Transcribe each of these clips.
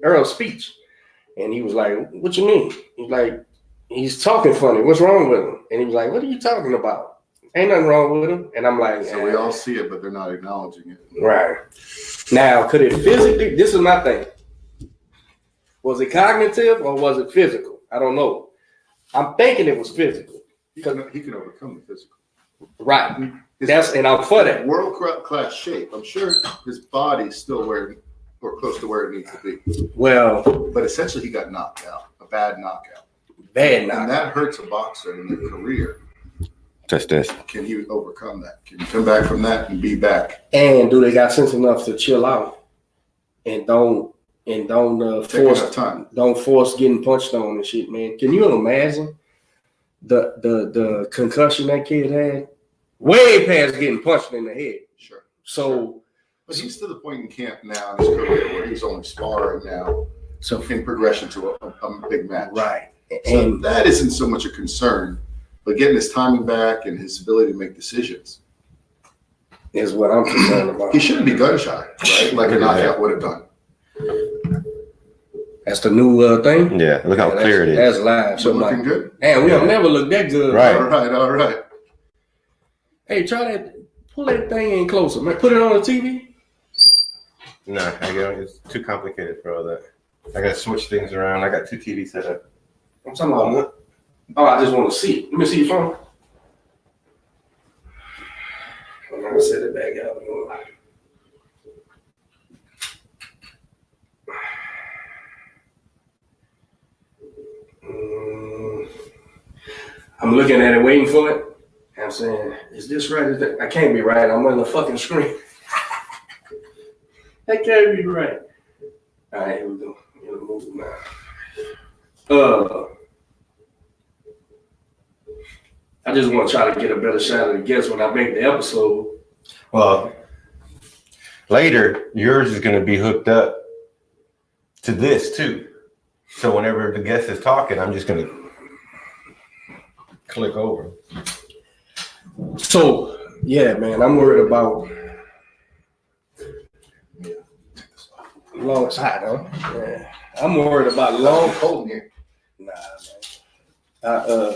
Earl's speech. And he was like, what you mean? He's like, he's talking funny. What's wrong with him? And he was like, what are you talking about? Ain't nothing wrong with him. And I'm like, so we all see it, but they're not acknowledging it. Right. Now, could it physically, this is my thing. Was it cognitive or was it physical? I don't know. I'm thinking it was physical. He can overcome the physical. Right. And I'm for that. World-class shape. I'm sure his body's still where, or close to where it needs to be. Well. But essentially he got knocked out. A bad knockout. And that hurts a boxer in their career. Just this. Can he overcome that? Can you come back from that and be back? And do they got sense enough to chill out and don't force getting punched on and shit, man? Can you imagine the concussion that kid had? Way past getting punched in the head. Sure. So, but he's to the point in camp now in his career where he's only sparring now. So in progression to a big match. Right. So and that isn't so much a concern. But getting his timing back and his ability to make decisions is what I'm concerned about. He shouldn't be gun shy, right? Like a knockout would have done. That's the new thing? Yeah, look how clear it is. That's live. So looking good. Man, we don't never look that good. Right. All right. Hey, try that. Pull that thing in closer, man. Put it on the TV. No, it's too complicated for all that. I got to switch things around. I got 2 TVs set up. I'm talking about. Oh, I just want to see it. Let me see your phone. I'm going to set it back out. I'm looking at it, waiting for it. And I'm saying, is this right? Is that? I can't be right. I'm on the fucking screen. That can't be right. All right, here we go. I'm going to move it now. I just want to try to get a better shot at the guest when I make the episode. Well, later, yours is going to be hooked up to this too. So whenever the guest is talking, I'm just going to click over. So, yeah, man, I'm worried about long side, huh? Yeah. I'm worried about long cold here. Nah, man.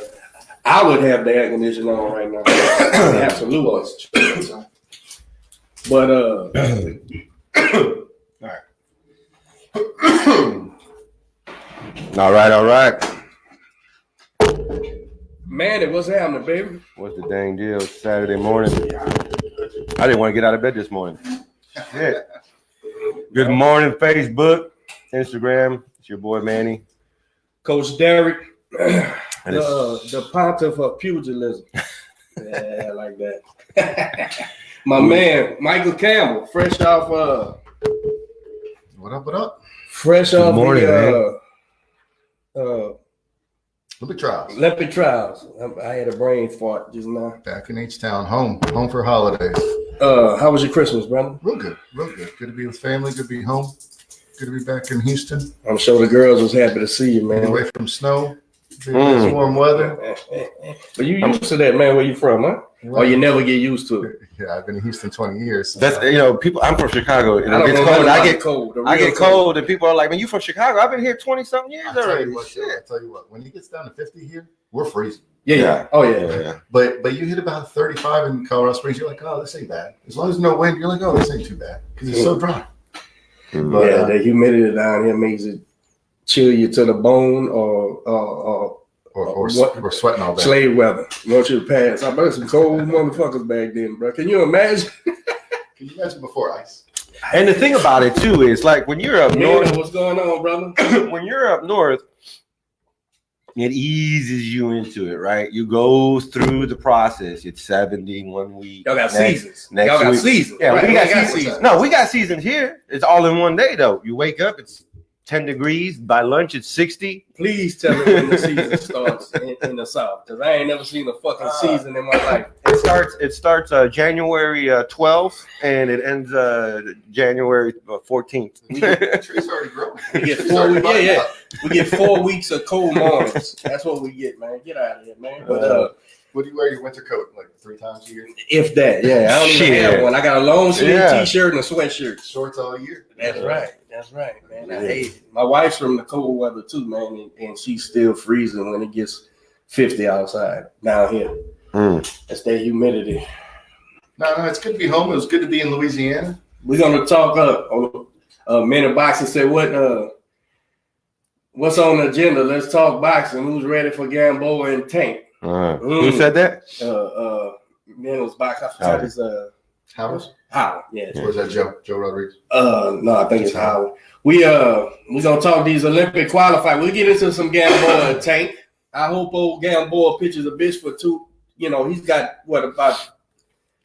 I would have the air conditioner on right now. Absolutely. But all right. Man, what's happening, baby? What's the dang deal? Saturday morning. I didn't want to get out of bed this morning. Shit. Good morning, Facebook, Instagram. It's your boy Manny. Coach Derek. The pontiff of pugilism. Yeah, I like that. My man, Michael Campbell, fresh off What up? Fresh Good off morning, Leopard trials. I had a brain fart just now. Back in H-Town, home for holidays. How was your Christmas, brother? Real good. Good to be with family, good to be home. Good to be back in Houston. I'm sure the girls was happy to see you, man. Away from snow. Warm weather. But you used to that, man. Where you from, huh? Or you never get used to it? Yeah, I've been in Houston 20 years. So. That's people. I'm from Chicago. It gets cold. I get cold, and people are like, "Man, you from Chicago? I've been here 20-something years already." I tell you what. When it gets down to 50 here, we're freezing. Yeah. Oh yeah. But you hit about 35 in Colorado Springs, you're like, "Oh, this ain't bad." As long as no wind, you're like, "Oh, this ain't too bad," because it's so dry. But, the humidity down here makes it chill you to the bone, or sweating all day. Slave weather. Want you to pass. I bet some cold motherfuckers back then, bro. Can you imagine? Can you imagine before ice? And the thing about it too is, like, when you're up north, what's going on, brother? When you're up north, it eases you into it, right? You go through the process. It's 70 1 week. Y'all got seasons. Y'all got seasons. Yeah, right. we got seasons. No, we got seasons here. It's all in one day, though. You wake up, it's 10 degrees. By lunch, it's 60. Please tell me when the season starts in the South, because I ain't never seen a fucking season in my life. It starts January 12th, and it ends January 14th. The tree's already grown. We get 4 weeks. We get 4 weeks of cold mornings. That's what we get, man. Get out of here, man. But what do you wear your winter coat like 3 times a year? If that, yeah. I don't even have one. I got a long sleeve t-shirt and a sweatshirt. Shorts all year. That's right, man. I hate it, My wife's from the cold weather too, man, and she's still freezing when it gets 50 outside down here. That's that humidity. No, it's good to be home. It was good to be in Louisiana. We're gonna talk. Men of boxing said, what's on the agenda? Let's talk boxing. Who's ready for Gamboa and Tank? Who said that? Men of boxing. I forgot his Howard? Howard, yeah. Or is that Joe Rodriguez? No, I think it's Howard. We gonna talk these Olympic qualifiers. We'll get into some Gamboa and Tank. I hope old Gamboa pitches a bitch for two. You know, he's got about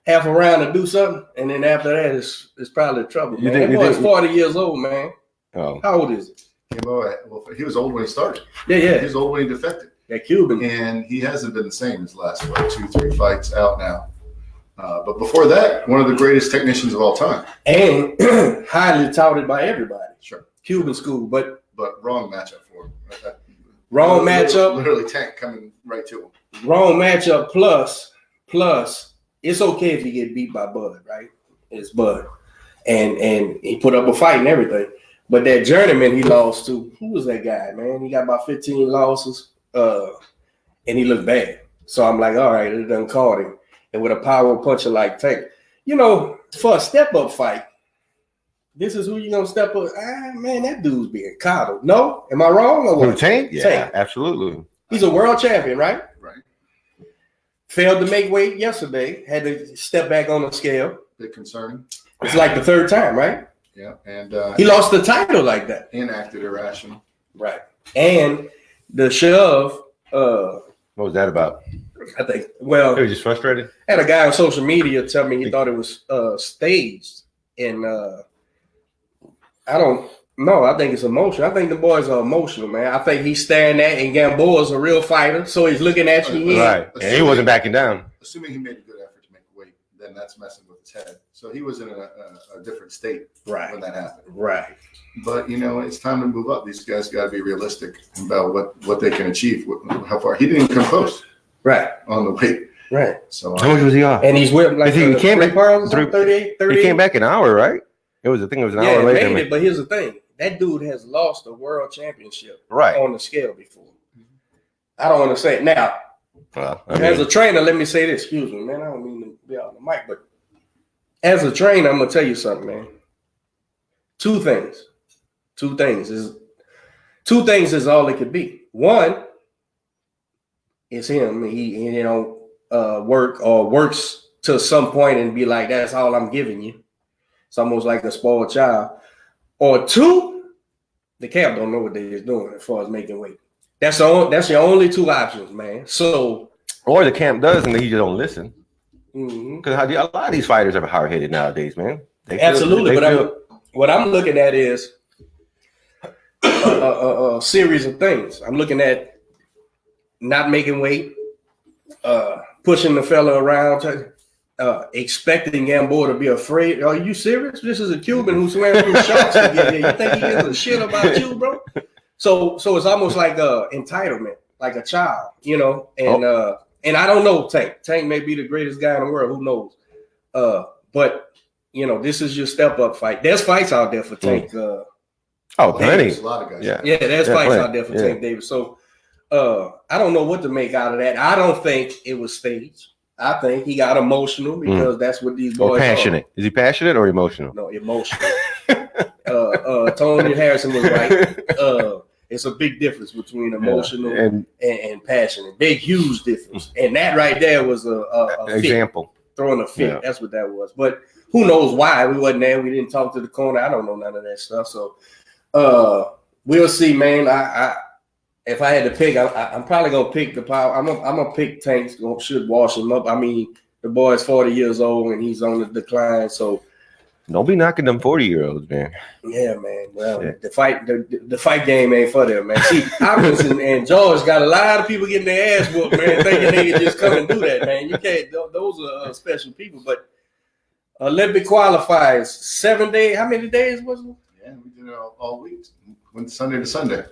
half a round to do something, and then after that, it's probably trouble. Man. That boy's 40 years old, man. Oh, how old is he? Well, he was old when he started. Yeah. He was old when he defected. That Cuban, and he hasn't been the same his last 2-3 fights out now. But before that, one of the greatest technicians of all time, and highly touted by everybody. Sure, Cuban school, but wrong matchup for him. Wrong matchup. Literally, Tank coming right to him. Wrong matchup. Plus, it's okay if you get beat by Bud, right? It's Bud, and he put up a fight and everything. But that journeyman he lost to, who was that guy, man? He got about 15 losses, and he looked bad. So I'm like, all right, it done caught him. And with a power puncher like Tank, you know, for a step-up fight, this is who you gonna step up. Man, that dude's being coddled. No, am I wrong or what? Tank? Yeah, Tank. Absolutely. He's a world champion, right? Right. Failed to make weight yesterday. Had to step back on the scale. Bit concerning. It's like the third time, right? Yeah, and he lost the title like that. And acted irrational. Right. And the shove. What was that about? I think. Well, he was just frustrated. Had a guy on social media tell me he thought it was staged, and I don't know. I think it's emotional. I think the boys are emotional, man. I think he's staring at, and Gamboa's a real fighter, so he's looking at you. Right, and he wasn't backing down. Assuming he made a good effort to make weight, then that's messing with his head. So he was in a different state when that happened. Right. But, you know, it's time to move up. These guys got to be realistic about what they can achieve, how far. He didn't even come close. Right. On the weight. Right. So how much was he off? And he's with like he came back 38. He came back an hour, right? I think it was an hour later. Made it, but here's the thing. That dude has lost a world championship on the scale before. I don't want to say it now. Well, as a trainer, let me say this. Excuse me, man. I don't mean to be on the mic, but as a trainer, I'm gonna tell you something, man. Two things is all it could be. One, it's him. He works to some point and be like, that's all I'm giving you. It's almost like a spoiled child. Or two, the camp don't know what they're doing as far as making weight. That's your only two options, man. So, or the camp does, and he just don't listen. Because a lot of these fighters are hard-headed nowadays, man. Absolutely, what I'm looking at is a series of things. I'm looking at not making weight, pushing the fella around, expecting Gamboa to be afraid. Are you serious? This is a Cuban who swam through sharks to get here. You think he gives a shit about you, bro? So it's almost like entitlement, like a child, you know. And I don't know Tank. Tank may be the greatest guy in the world. Who knows? But you know, this is your step up fight. There's fights out there for Tank. Plenty. A lot of guys. Yeah. There's fights out there for Tank Davis. So I don't know what to make out of that. I don't think it was staged. I think he got emotional because that's what these boys are. Passionate. Is he passionate or emotional? No, emotional. Tony Harrison was right. It's a big difference between emotional and passionate. Big, huge difference. And that right there was a example. Throwing a fit. Yeah. That's what that was. But who knows why? We wasn't there. We didn't talk to the corner. I don't know none of that stuff. So we'll see, man. If I had to pick, I'm probably gonna pick the power. I'm gonna pick Tank. Should wash him up. I mean, the boy's 40 years old and he's on the decline. So don't be knocking them 40-year-olds, man. Yeah, man. Well, the fight game ain't for them, man. See, Hopkins and George got a lot of people getting their ass whooped, man, thinking they can just come and do that, man. You can't. Those are special people. But Olympic qualifiers, 7 days. How many days was it? Yeah, we did it all week. Went Sunday to Sunday.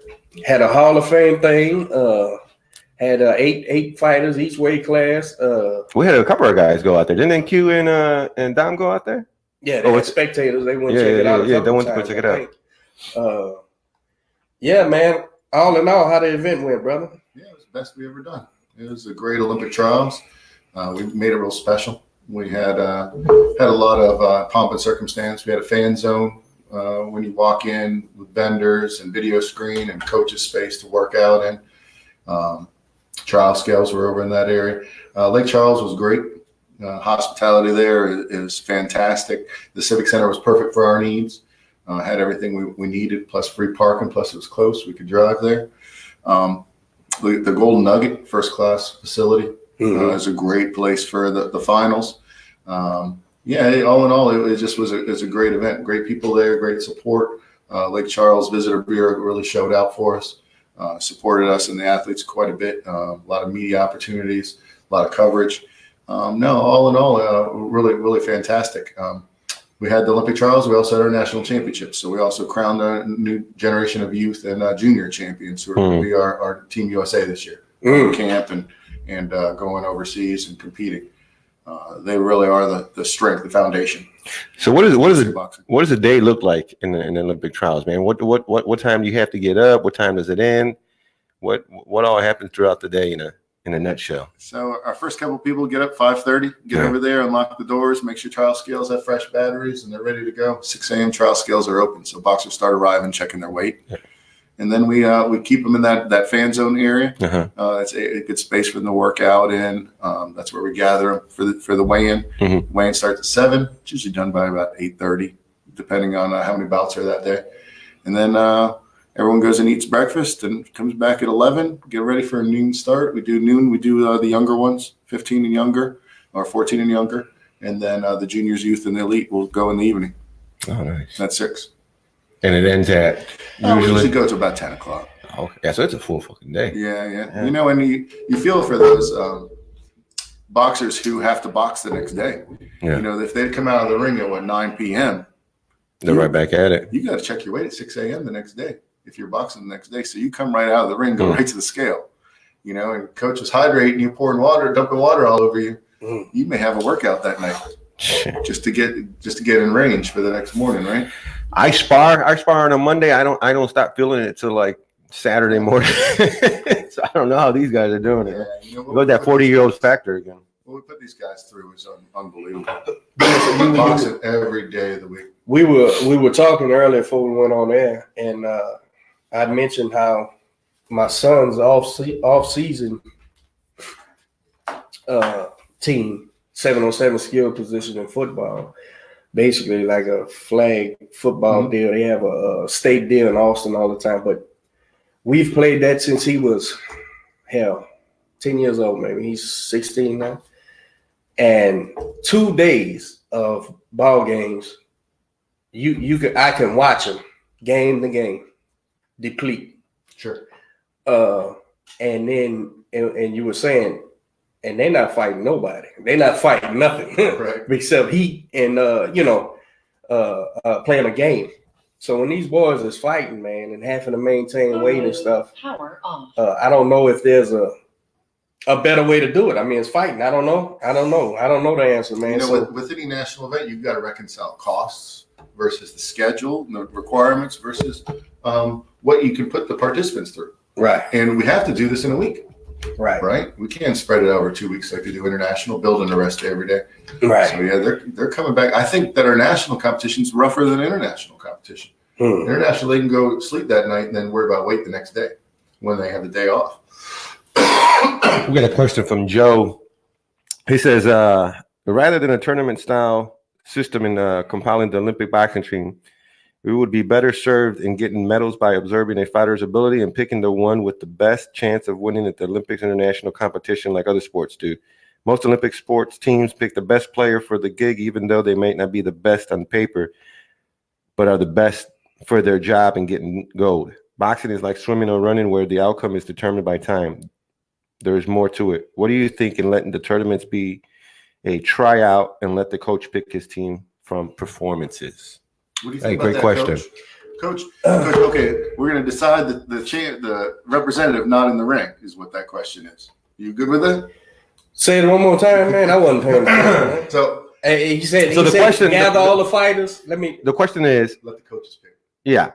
Had a Hall of Fame thing. Had eight fighters each weight class. We had a couple of guys go out there. Didn't Q and Dom go out there? Yeah, they were spectators. They went to check it out. Yeah, they went to go check it out. Yeah, man. All in all, how the event went, brother? Yeah, it was the best we ever done. It was a great Olympic trials. We made it real special. We had a lot of pomp and circumstance. We had a fan zone when you walk in with vendors and video screen and coaches space to work out in. Trial scales were over in that area. Lake Charles was great. Hospitality there is fantastic. The Civic Center was perfect for our needs. Had everything we needed, plus free parking, plus it was close. We could drive there. The Golden Nugget, first class facility, is a great place for the finals. All in all, it just was a great event. Great people there, great support. Lake Charles Visitor Bureau really showed out for us, supported us and the athletes quite a bit. A lot of media opportunities, a lot of coverage. All in all, really, really fantastic. We had the Olympic trials. We also had our national championships. So we also crowned a new generation of youth and junior champions who are going to be our Team USA this year. Camp and going overseas and competing. They really are the strength, the foundation. So what does a day look like in the Olympic trials, man? What time do you have to get up? What time does it end? What all happens throughout the day in a nutshell? So our first couple of people get up 5:30, get over there, unlock the doors, make sure trial scales have fresh batteries and they're ready to go. 6 a.m. trial scales are open, so boxers start arriving, checking their weight. Yeah. And then we keep them in that fan zone area. It's a good space for them to work out in. That's where we gather them for the weigh-in. Weigh-in starts at 7. It's usually done by about 8:30, depending on how many bouts are that day. And then everyone goes and eats breakfast and comes back at 11. Get ready for a noon start. We do noon. We do the younger ones, 15 and younger, or 14 and younger, and then the juniors, youth, and the elite will go in the evening. Oh, nice. That's 6. And it ends at usually go to about 10 o'clock. Oh, yeah, so it's a full fucking day. Yeah. You know, and you feel for those boxers who have to box the next day. Yeah. You know, if they come out of the ring at 9 p.m., they're right back at it. You got to check your weight at 6 a.m. the next day if you're boxing the next day. So you come right out of the ring, go right to the scale. You know, and coach is hydrating you, pouring water, dumping water all over you. You may have a workout that night. Just to get in range for the next morning, right? I spar on a Monday. I don't stop feeling it till like Saturday morning. So I don't know how these guys are doing it. Yeah, you know, go that 40-year-old factor again. What we put these guys through is unbelievable. Boxing every day of the week. We were talking earlier before we went on air, and I mentioned how my son's off-season team, 7-on-7 skill position in football, basically like a flag football deal. They have a state deal in Austin all the time, but we've played that since he was 10 years old. Maybe he's 16 now, and 2 days of ball games. I can watch them game to game, deplete. Sure. And then you were saying, and they're not fighting nobody. They're not fighting nothing, right? Except heat and playing a game. So when these boys is fighting, man, and having to maintain weight and stuff, power off. I don't know if there's a better way to do it. I mean, it's fighting. I don't know the answer, man. You know, with any national event, you've got to reconcile costs versus the schedule and the requirements versus what you can put the participants through. Right. And we have to do this in a week. Right. We can't spread it over 2 weeks like they do international, building the rest every day. Right. So yeah, they're coming back. I think that our national competition is rougher than international competition. International, they can go sleep that night and then worry about weight the next day when they have the day off. We got a question from Joe. He says, rather than a tournament style system in compiling the Olympic boxing team, we would be better served in getting medals by observing a fighter's ability and picking the one with the best chance of winning at the Olympics international competition like other sports do. Most Olympic sports teams pick the best player for the gig, even though they might not be the best on paper, but are the best for their job and getting gold. Boxing is like swimming or running, where the outcome is determined by time. There's more to it. What do you think in letting the tournaments be a tryout and let the coach pick his team from performances? What do you think about that, question. Coach, okay, we're going to decide the representative not in the ring is what that question is. You good with it? Say it one more time, man. I wasn't paying attention. So he said gather all the fighters. The question is, let the coaches pick. Yeah.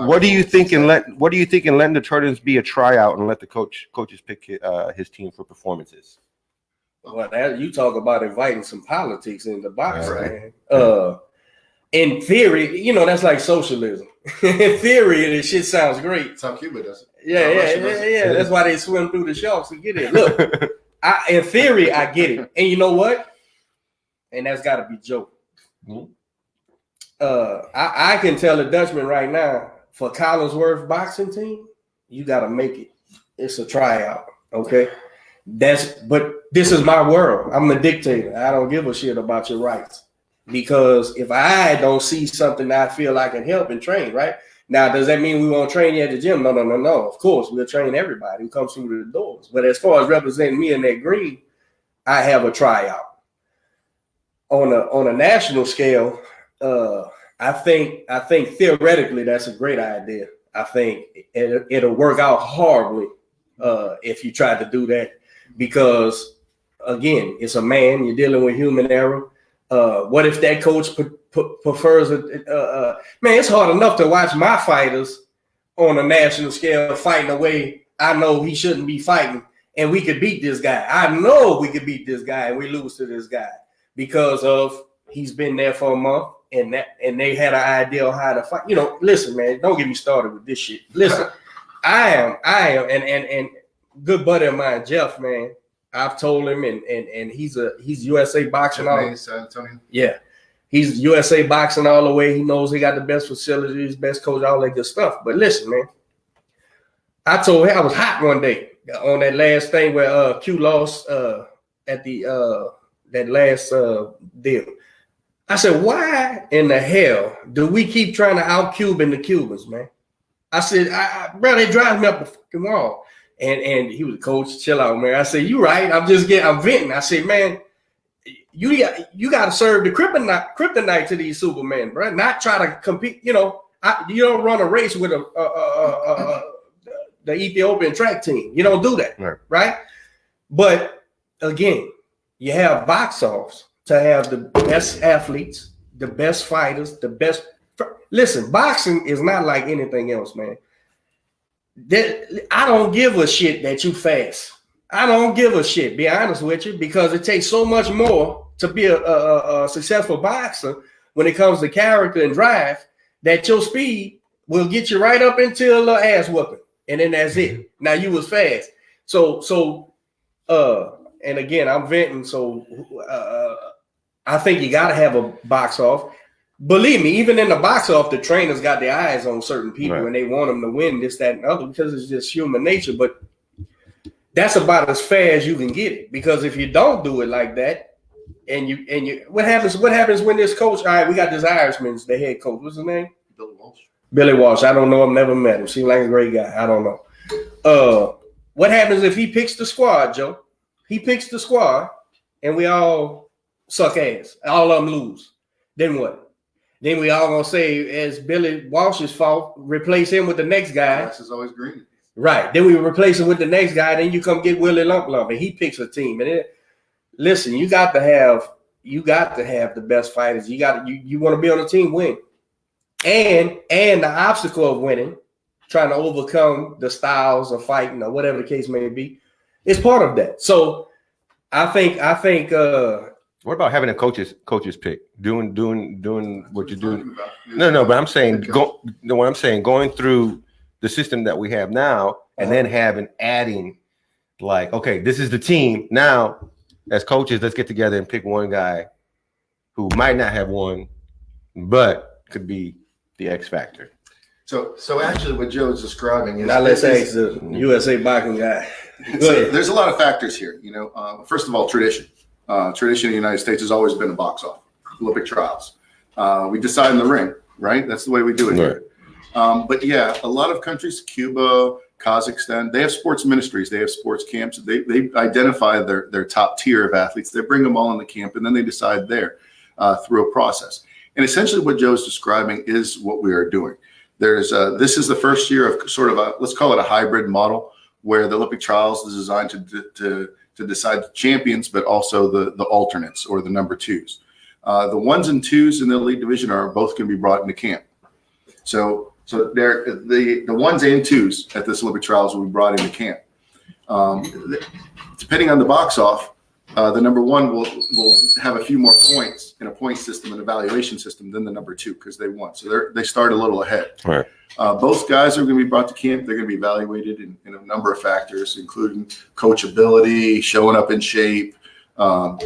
What do you think in letting the tournaments be a tryout and let the coaches pick his team for performances? Well, you talk about inviting some politics into boxing, Right. man. In theory, that's like socialism. In theory, this shit sounds great. That's how Cuba does it. Yeah. That's why they swim through the sharks to get it. Look, in theory, I get it. And you know what? And that's got to be Joe. Mm-hmm. I can tell the Dutchman right now, for Collinsworth boxing team, you got to make it. It's a tryout, okay? But this is my world. I'm the dictator. I don't give a shit about your rights. Because if I don't see something that I feel I can help and train, right? Now, does that mean we won't train you at the gym? No. Of course, we'll train everybody who comes through the doors. But as far as representing me in that green, I have a tryout. On a national scale, I think theoretically that's a great idea. I think it'll work out horribly if you try to do that because, again, it's a man. You're dealing with human error. What if that coach prefers man? It's hard enough to watch my fighters on a national scale fighting a way I know he shouldn't be fighting, and we could beat this guy. I know we could beat this guy, and we lose to this guy because of he's been there for a month, and they had an idea on how to fight. Listen, man, don't get me started with this shit. Listen, I am, and good buddy of mine, Jeff, man. I've told him, and he's USA boxing all. San Antonio. Yeah, he's USA boxing all the way. He knows he got the best facilities, best coach, all that good stuff. But listen, man, I told him I was hot one day on that last thing where Q lost at the that last deal. I said, why in the hell do we keep trying to out-Cuban the Cubans, man? I said, bro, they drive me up the fucking wall. And he was, coach, chill out, man. I said, you right. I'm venting. I said, man, you got to serve the kryptonite to these Supermen, bro. Not try to compete. You don't run a race with the Ethiopian track team. You don't do that, right? But again, you have box offs to have the best athletes, the best fighters, the best. Listen, boxing is not like anything else, man. I don't give a shit that you fast. I don't give a shit, be honest with you, because it takes so much more to be a successful boxer when it comes to character and drive that your speed will get you right up until ass whooping. And then that's it. Now you was fast. So and again, I'm venting. So I think you got to have a box off. Believe me, even in the box off, the trainers got their eyes on certain people and they want them to win this, that, and the other because it's just human nature. But that's about as fair as you can get it. Because if you don't do it like that, and you what happens when this coach, all right, we got this Irishman's the head coach. What's his name? Billy Walsh. I don't know him, never met him. Seems like a great guy. I don't know. What happens if he picks the squad, Joe? He picks the squad and we all suck ass. All of them lose. Then what? Then we all gonna say it's Billy Walsh's fault. Replace him with the next guy. Grass is always green. Right. Then we replace him with the next guy. Then you come get Willie Lump and he picks a team. And listen, you got to have the best fighters. You want to be on a team, win, and the obstacle of winning, trying to overcome the styles of fighting or whatever the case may be, is part of that. So I think. What about having a coach's pick? Doing what you're doing. No, but I'm saying going through the system that we have now and then adding like, okay, this is the team. Now, as coaches, let's get together and pick one guy who might not have won, but could be the X factor. So actually what Joe's describing is, now let's say it's the USA boxing guy. So there's a lot of factors here. First of all, tradition. Tradition in the United States has always been a box off, Olympic trials. We decide in the ring, right? That's the way we do it here. But yeah, a lot of countries, Cuba, Kazakhstan, they have sports ministries. They have sports camps. They identify their top tier of athletes. They bring them all in the camp, and then they decide there through a process. And essentially what Joe's describing is what we are doing. This is the first year of sort of let's call it a hybrid model, where the Olympic trials is designed to decide the champions, but also the alternates or the number twos. The ones and twos in the elite division are both going to be brought into camp. So So they're the ones and twos at this Olympic trials will be brought into camp. Depending on the box off, the number one will have a few more points in a point system and evaluation system than the number two because they won. So they start a little ahead. Right. Both guys are going to be brought to camp. They're going to be evaluated in a number of factors, including coachability, showing up in shape, how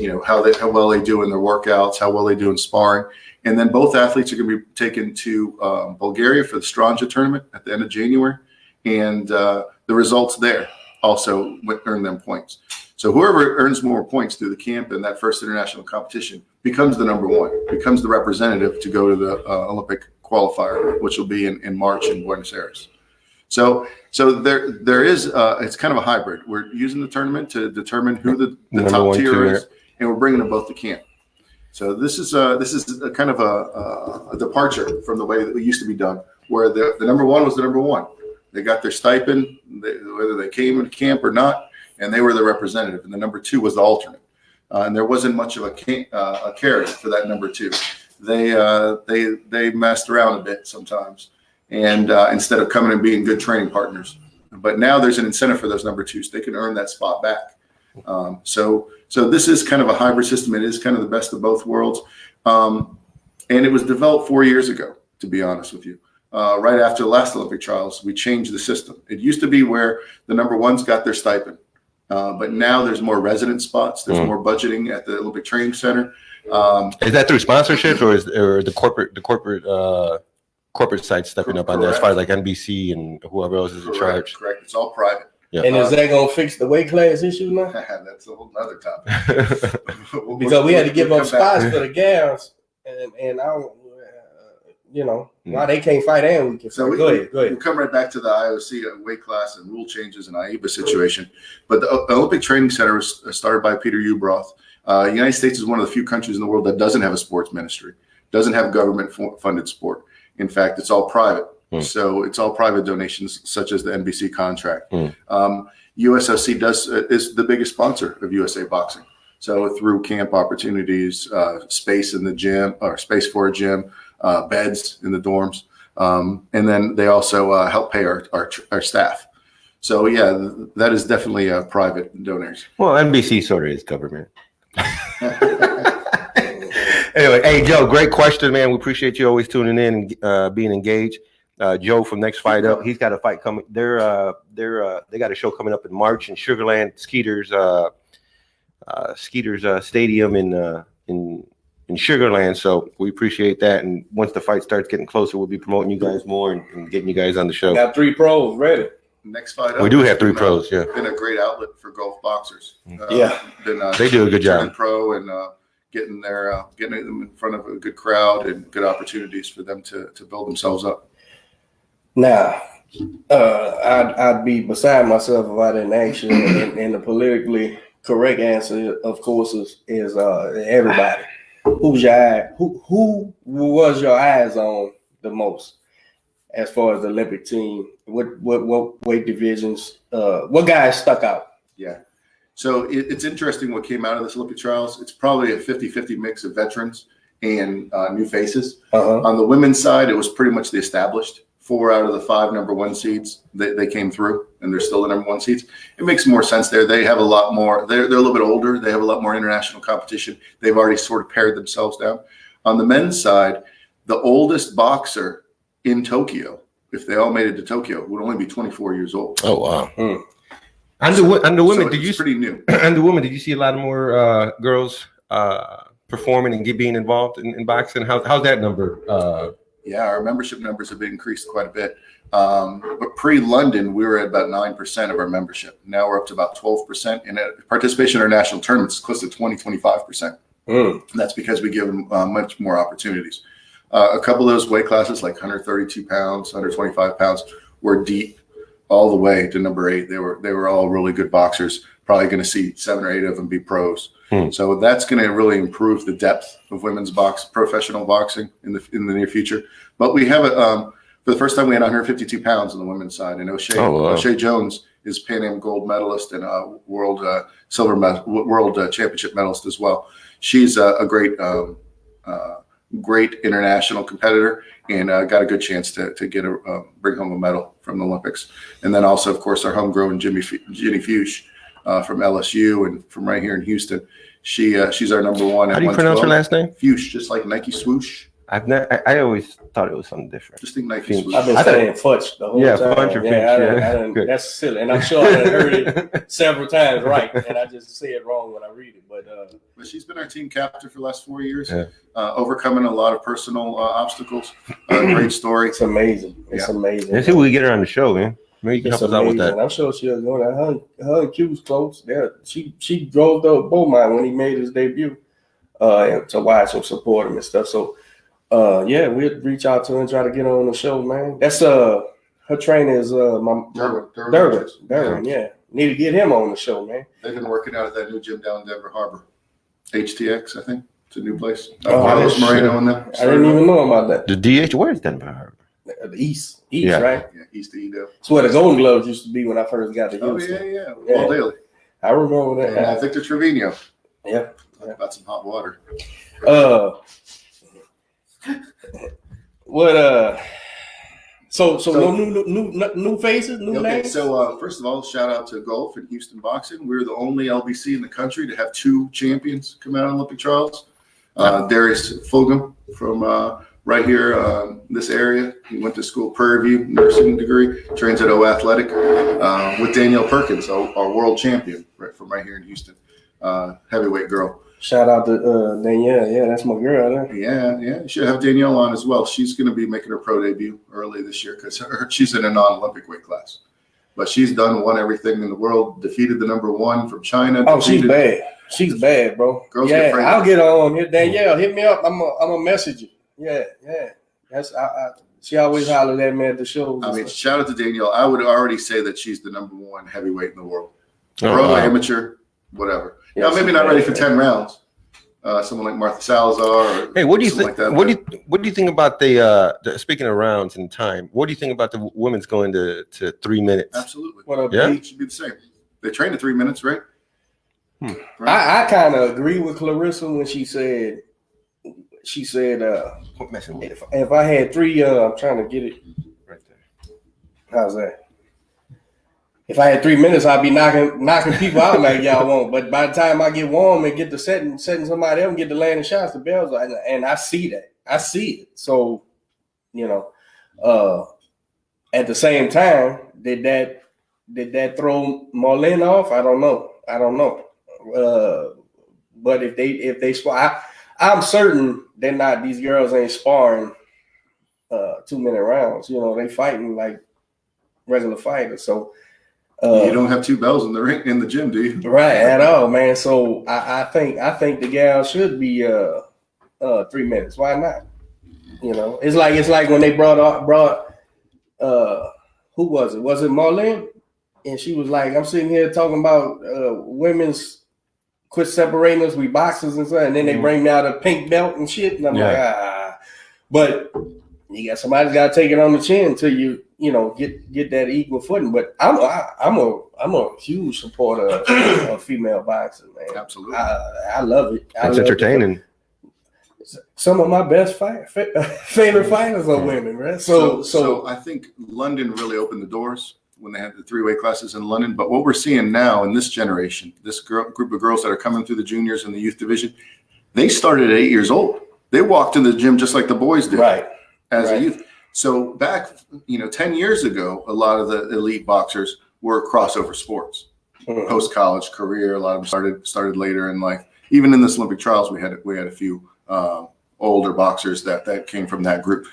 well they do in their workouts, how well they do in sparring. And then both athletes are going to be taken to Bulgaria for the Stranja tournament at the end of January. And the results there also earn them points. So whoever earns more points through the camp and that first international competition becomes the number one, becomes the representative to go to the Olympic qualifier, which will be in March in Buenos Aires. So there is it's kind of a hybrid. We're using the tournament to determine who the top tier is, and we're bringing them both to camp. So this is a kind of a departure from the way that it used to be done, where the number one was the number one. They got their stipend, whether they came into camp or not, and they were the representative. And the number two was the alternate, and there wasn't much of a carrot for that number two. They messed around a bit sometimes, and instead of coming and being good training partners. But now there's an incentive for those number twos; they can earn that spot back. So this is kind of a hybrid system. It is kind of the best of both worlds, and it was developed 4 years ago. To be honest with you. Right after the last Olympic trials, we changed the system. It used to be where the number ones got their stipend, but now there's more resident spots. There's more budgeting at the Olympic Training Center. Is that through sponsorships or the corporate sites stepping up on that as far as like NBC and whoever else is in charge? Correct. It's all private. Yeah. And is that gonna fix the weight class issue now? That's a whole other topic. Because we had to give up spots for the gals, and I don't. Why they can't fight and we can. So go ahead. We'll come right back to the IOC weight class and rule changes and AIBA situation. But the Olympic Training Center was started by Peter Ubroth. The United States is one of the few countries in the world that doesn't have a sports ministry, doesn't have government-funded sport. In fact, it's all private. So it's all private donations, such as the NBC contract. USOC is the biggest sponsor of USA Boxing. So through camp opportunities, space in the gym or space for a gym, beds in the dorms, and then they also help pay our staff. So yeah, that is definitely private donors. Well, NBC sort of is government. Anyway, hey Joe, great question, man. We appreciate you always tuning in and being engaged. Joe from Next Fight Up, he's got a fight coming. They got a show coming up in March in Sugarland Skeeters Stadium in Sugarland. So we appreciate that. And once the fight starts getting closer, we'll be promoting you guys more and getting you guys on the show. Got 3 pros ready. Next Fight Up. We do have 3 pros. Yeah, been a great outlet for golf boxers. They do a good job. Pro and getting them in front of a good crowd and good opportunities for them to build themselves up. Now, I'd be beside myself if I didn't ask you. And the politically correct answer, of course, is everybody. Who's your eye? Who was your eyes on the most as far as the Olympic team? What weight divisions? What guys stuck out? Yeah. So it's interesting what came out of this Olympic trials. It's probably a 50-50 mix of veterans and new faces. On the women's side, it was pretty much the established. 4 out of the 5 number 1 seeds, they came through, and they're still the number 1 seeds. It makes more sense there. They have a lot more. They're a little bit older. They have a lot more international competition. They've already sort of pared themselves down. On the men's side, the oldest boxer in Tokyo, if they all made it to Tokyo, would only be 24 years old. Oh wow! And the women, so it's pretty new. And the women, did you see a lot of more girls performing and being involved in boxing? How's that number? Yeah, our membership numbers have been increased quite a bit. But pre-London, we were at about 9% of our membership. Now we're up to about 12%. And participation in our national tournaments is close to 25%. That's because we give them much more opportunities. A couple of those weight classes, like 132 pounds, 125 pounds, were deep all the way to number 8. They were all really good boxers. Probably going to see 7 or 8 of them be pros. So that's going to really improve the depth of women's professional boxing in the near future. But we have for the first time we had 152 pounds on the women's side, and O'Shea Jones is Pan Am gold medalist and world championship medalist as well. She's a great great international competitor, and got a good chance to get bring home a medal from the Olympics. And then also, of course, our homegrown Jenny Fuchs from LSU and from right here in Houston. She's our number one. How do you pronounce her last name? Fuchs, just like Nike swoosh. I always thought it was something different. Just think Nike swoosh. I've been saying Futch the whole time. Fudge or Finch, that's silly, and I'm sure I heard it several times right, and I just say it wrong when I read it. But she's been our team captain for the last 4 years, overcoming a lot of personal obstacles. Great story. It's amazing. It's amazing. Let's see if we can get her on the show, man. Maybe you can help us out with that. I'm sure she'll go there. Her and Q's close. Yeah, she drove the Beaumont when he made his debut to watch him, support him and stuff. So. We'd reach out to her and try to get her on the show, man. That's her trainer is my Durbin. Yeah, need to get him on the show, man. They've been working out at that new gym down in Denver Harbor, HTX, I think. It's a new place. Carlos Moreno and them. I didn't even know about that. The DH, where is Denver Harbor? The East, right? Yeah, East of Edo. It's where the Golden Gloves used to be when I first got to Houston. Yeah. All daily. I remember that. And Victor Trevino. Yeah. About some hot water. So no new faces, new names. So first of all, shout out to golf and Houston boxing. We're the only LBC in the country to have 2 champions come out of Olympic trials. Darius Fulgham from right here, this area. He went to school, Prairie View, nursing degree, trains at O Athletic with Danielle Perkins, our world champion, from right here in Houston, heavyweight girl. Shout out to Danielle. Yeah, that's my girl. Huh? Yeah. You should have Danielle on as well. She's going to be making her pro debut early this year because she's in a non-Olympic weight class. But she's won everything in the world, defeated the number 1 from China. Oh, she's bad. She's bad, bro. Girls I'll get on. Danielle, hit me up. I'm a message you. Yeah. That's she always hollers at me at the shows. I mean, shout out to Danielle. I would already say that she's the number 1 heavyweight in the world. Pro, amateur, whatever. Now, maybe not ready for 10 rounds. Someone like Martha Salazar. Or what do you think? like that, what do you think about the speaking of rounds and time? What do you think about the women's going to 3 minutes? Absolutely. It should be the same. They train to 3 minutes, right? Right. I kind of agree with Clarissa when she said if I had 3, I'm trying to get it right there. How's that? If I had 3 minutes, I'd be knocking people out like y'all want. But by the time I get warm and get to setting somebody else and get to landing shots, the bells are, and I see that. I see it. So, at the same time, did that throw Marlene off? I don't know. But if they spar, I'm certain they're not. These girls ain't sparring 2-minute rounds. They fighting like regular fighters. So. You don't have 2 bells in the ring in the gym, do you? Right, at all, man. So I think the gal should be 3 minutes. Why not? It's like when they brought who was it? Was it Marlene? And she was like, I'm sitting here talking about women's quit separating us, we boxers and stuff, and then they bring me out a pink belt and shit, and I'm like, But somebody's got to take it on the chin until you get that equal footing. But I'm a huge supporter of female boxing, man. Absolutely, I love it. It's entertaining. Some of my best favorite fighters are women, right? So I think London really opened the doors when they had the 3-weight classes in London. But what we're seeing now in this generation, this group of girls that are coming through the juniors and the youth division, they started at 8 years old. They walked in the gym just like the boys did, as a youth. So back, 10 years ago, a lot of the elite boxers were crossover sports, post-college career. A lot of them started later in life. Even in this Olympic trials, we had a few older boxers that came from that group.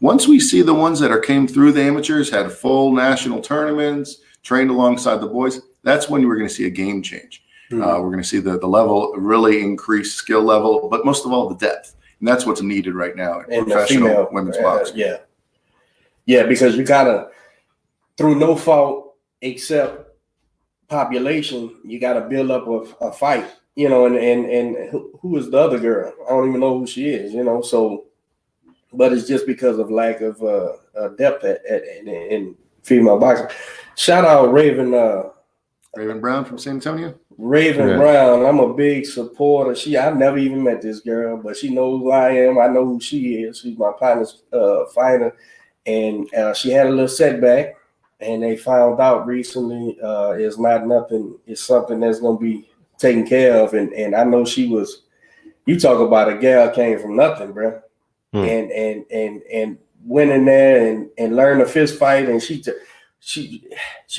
Once we see the ones that came through the amateurs, had full national tournaments, trained alongside the boys, that's when we're going to see a game change. We're going to see the level really increase, skill level, but most of all the depth. And that's what's needed right now in professional women's boxing. Yeah, because you gotta, through no fault except population, you gotta build up a fight, and who is the other girl? I don't even know who she is, so, but it's just because of lack of depth in female boxing. Shout out Raven Brown from San Antonio. Raven Yeah. Brown, I'm a big supporter. I've never even met this girl, but she knows who I am. I know who she is. She's my partner's fighter, and she had a little setback, and they found out recently it's not nothing. It's something that's gonna be taken care of, and I know she was. You talk about a gal came from nothing, bro, and went in there and learned a fist fight, and she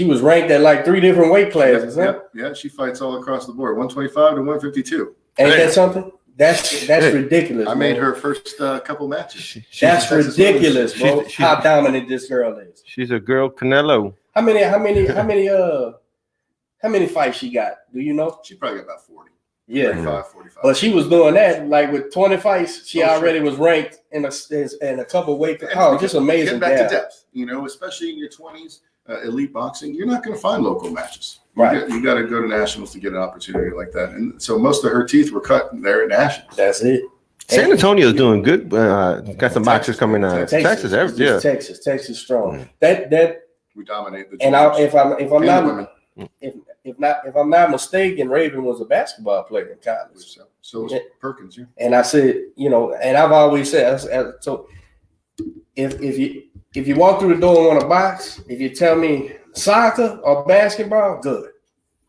was ranked at like 3 different weight classes. Yeah, she fights all across the board, 125 to 152. Ain't that something? That's ridiculous. I made man. her first couple matches. That's ridiculous, bro. How dominant this girl is. She's a girl Canelo. How many fights she got? Do you know? She probably got about 40. Yeah. 35, 45. But she was doing that like with 20 fights. She already was ranked in a couple weight. Oh, just amazing. Get back to depth, especially in your 20s, elite boxing. You're not going to find local matches. Right. You got to go to nationals to get an opportunity like that. And so most of her teeth were cut there at nationals. That's it. San Antonio's doing good. Got some boxers coming out. Texas, yeah. Texas strong. That we dominate the. And if I'm not mistaken, Raven was a basketball player in college. So was Perkins, yeah. And I said, and I've always said, so if you walk through the door and want to box, if you tell me soccer or basketball, good.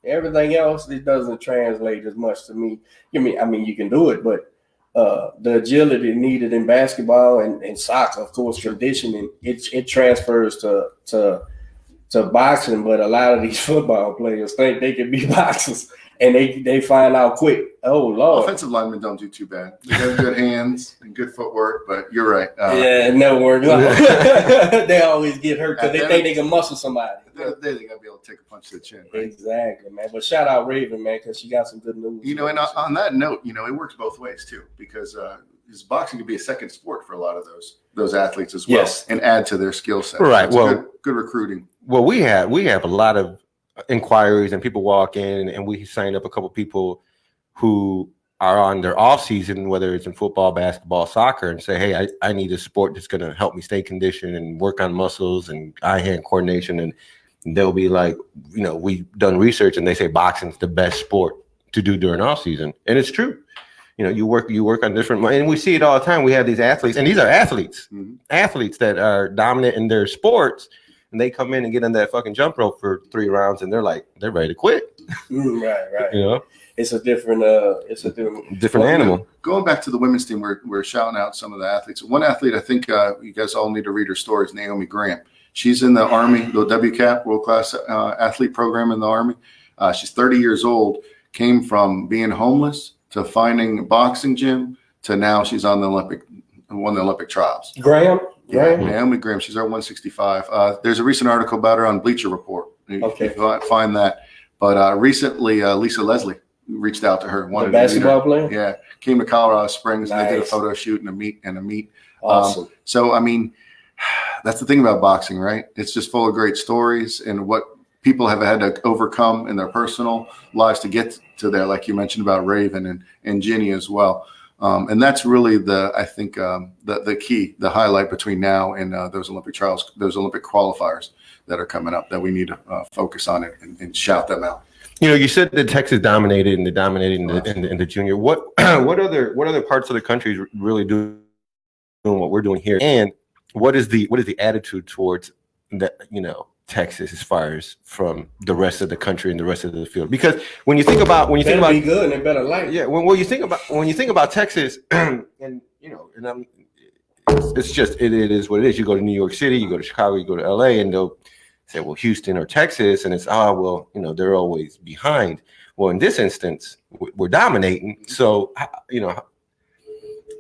Everything else, it doesn't translate as much to me. I mean, you can do it, but the agility needed in basketball and soccer, of course, conditioning, it transfers to boxing, but a lot of these football players think they can be boxers, and they find out quick. Oh Lord! Offensive linemen don't do too bad. They have good hands and good footwork, but you're right. It never works. They always get hurt because they think they can muscle somebody. At the end of the day, they got to be able to take a punch to the chin. Right? Exactly, man. But shout out Raven, man, because she got some good news. And on that note, it works both ways too, because boxing could be a second sport for a lot of those athletes as well, yes, and add to their skill set. Right. So good recruiting. Well, we have a lot of inquiries, and people walk in, and we signed up a couple people who are on their off season, whether it's in football, basketball, soccer, and say, hey, I need a sport that's going to help me stay conditioned and work on muscles and eye-hand coordination. And they'll be like, we've done research, and they say boxing's the best sport to do during off season, and it's true. You work on different, and we see it all the time. We have these athletes, and these are athletes that are dominant in their sports, and they come in and get on that fucking jump rope for 3 rounds, and they're ready to quit. Right. It's a different, different animal. Going back to the women's team, we're shouting out some of the athletes. One athlete, I think you guys all need to read her story, is Naomi Graham. She's in the Army, the WCAP, World Class Athlete Program in the Army. She's 30 years old, came from being homeless to finding a boxing gym to now she's on won the Olympic trials. Graham? Yeah, Naomi Graham. She's our 165. There's a recent article about her on Bleacher Report. Okay. You find that. But recently, Lisa Leslie reached out to her. The basketball player? Yeah. Came to Colorado Springs. Nice. And they did a photo shoot and a meet. Awesome. So, I mean, that's the thing about boxing, right? It's just full of great stories and what people have had to overcome in their personal lives to get to there, like you mentioned about Raven and Ginny as well. And that's really the key, the highlight between now and those Olympic trials, those Olympic qualifiers that are coming up that we need to focus on it and shout them out. You said that Texas dominated and in the junior. What other parts of the country is really doing what we're doing here? And what is the attitude towards that? Texas, as far as from the rest of the country and the rest of the field, because when you think about be good and they better like it. Yeah, when you think about Texas, and it's just it is what it is. You go to New York City, you go to Chicago, you go to LA, and they'll say, well, Houston or Texas, and it's they're always behind. Well, in this instance, we're dominating. So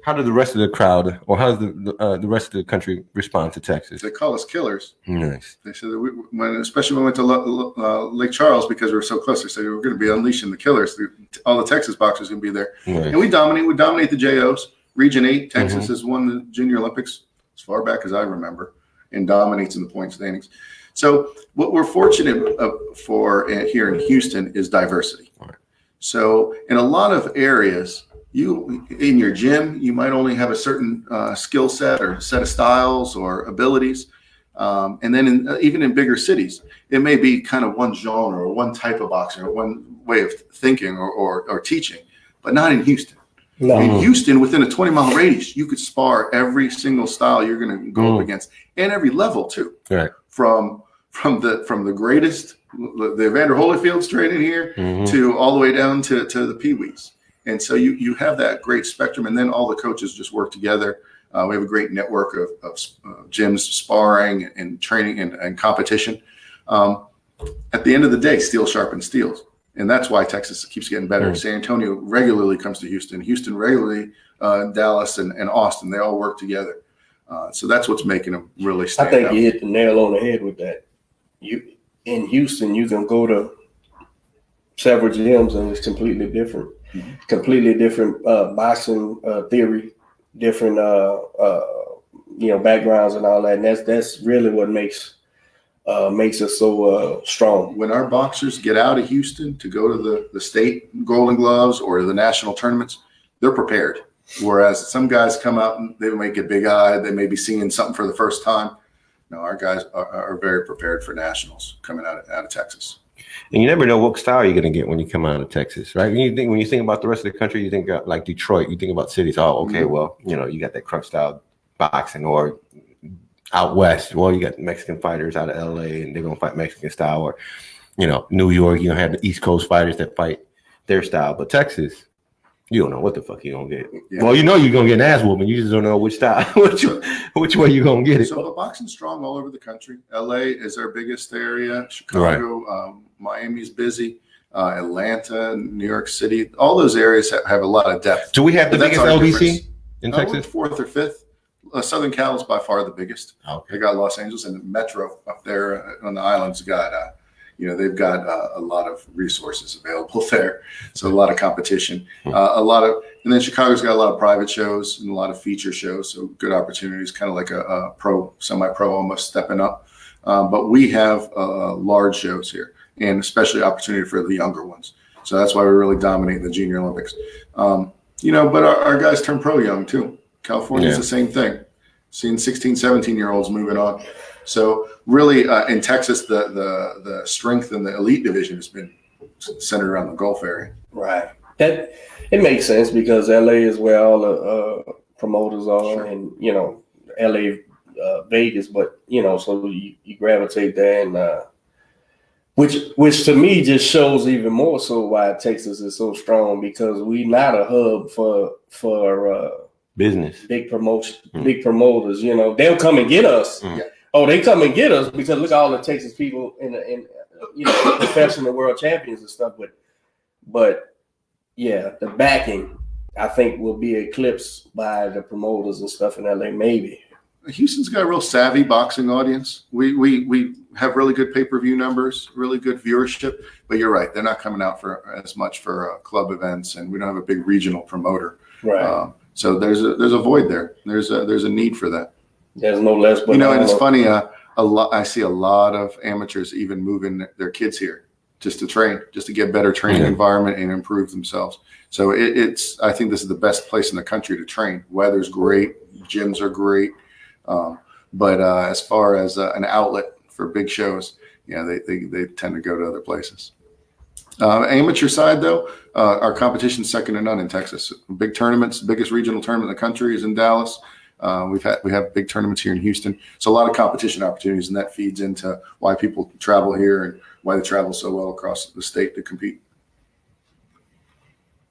how did the rest of the crowd, or how does the rest of the country respond to Texas? They call us killers. Nice. They said that especially when we went to Lake Charles, because we were so close, they said we're going to be unleashing the killers. All the Texas boxers are going to be there. Nice. And we dominate. We dominate the JOs. Region 8, Texas has won the Junior Olympics as far back as I remember, and dominates in the point standings. So what we're fortunate for here in Houston is diversity. Right. So in a lot of areas, in your gym, you might only have a certain skill set or set of styles or abilities, And then even in bigger cities, it may be kind of one genre or one type of boxing or one way of thinking or teaching, but not in Houston. No. In Houston, within a 20-mile radius, you could spar every single style you're going to go up against, and every level too. Right. From the greatest, the Evander Holyfield's training here, to all the way down to the Pee-wees. And so you have that great spectrum, and then all the coaches just work together. We have a great network of gyms, sparring and training and competition. At the end of the day, steel sharpens steels. And that's why Texas keeps getting better. San Antonio regularly comes to Houston. Houston regularly, Dallas and Austin. They all work together. So that's what's making them really stand out. I think you hit the nail on the head with that. In Houston, you can go to several gyms and it's completely different. Completely different boxing theory, different backgrounds and all that. And that's really what makes us so strong. When our boxers get out of Houston to go to the state Golden Gloves or the national tournaments, they're prepared. Whereas some guys come out and they may get big-eyed, they may be seeing something for the first time. No, our guys are very prepared for nationals coming out of Texas. And you never know what style you're going to get when you come out of Texas, right? When you think about the rest of the country, you think like Detroit, you think about cities. Oh, okay, well, you got that crunch style boxing, or out west, well, you got Mexican fighters out of LA and they're going to fight Mexican style, or, New York, have the East Coast fighters that fight their style. But Texas, you don't know what the fuck you're going to get. Yeah. Well, you're going to get an ass whooping. You just don't know which style, which way you're going to get it. So boxing's strong all over the country. LA is our biggest area. Chicago, right. Miami's busy. Atlanta, New York City, all those areas have a lot of depth. Do we have the biggest LBC in Texas? Fourth or fifth. Southern Cal is by far the biggest. Okay. They got Los Angeles, and Metro up there on the islands got, they've got a lot of resources available there. So a lot of competition, and then Chicago's got a lot of private shows and a lot of feature shows. So good opportunities, kind of like a pro, semi-pro, almost stepping up. But we have large shows here, and especially opportunity for the younger ones. So that's why we really dominate the Junior Olympics. But our guys turn pro young too. California's the same thing. Seeing 16, 17-year-olds moving on. So really in Texas, the strength in the elite division has been centered around the Gulf area. Right. That it makes sense because LA is where all the promoters are, sure. And LA, Vegas, but so you gravitate there, and which to me just shows even more so why Texas is so strong, because we not a hub for business, big promotion, big promoters. They'll come and get us. Mm. Oh, they come and get us because look at all the Texas people in professional world champions and stuff. But yeah, the backing I think will be eclipsed by the promoters and stuff in LA. Maybe Houston's got a real savvy boxing audience. We have really good pay-per-view numbers, really good viewership. But you're right, they're not coming out for as much for club events, and we don't have a big regional promoter. Right. So there's a void there. There's a need for that. There's no less. But and it's funny. I see a lot of amateurs even moving their kids here just to train, just to get better training environment and improve themselves. So I think this is the best place in the country to train. Weather's great, gyms are great, but as far as an outlet for big shows, they tend to go to other places. Amateur side, though, our competition's second to none in Texas. Big tournaments, the biggest regional tournament in the country is in Dallas. We have big tournaments here in Houston. So a lot of competition opportunities, and that feeds into why people travel here and why they travel so well across the state to compete.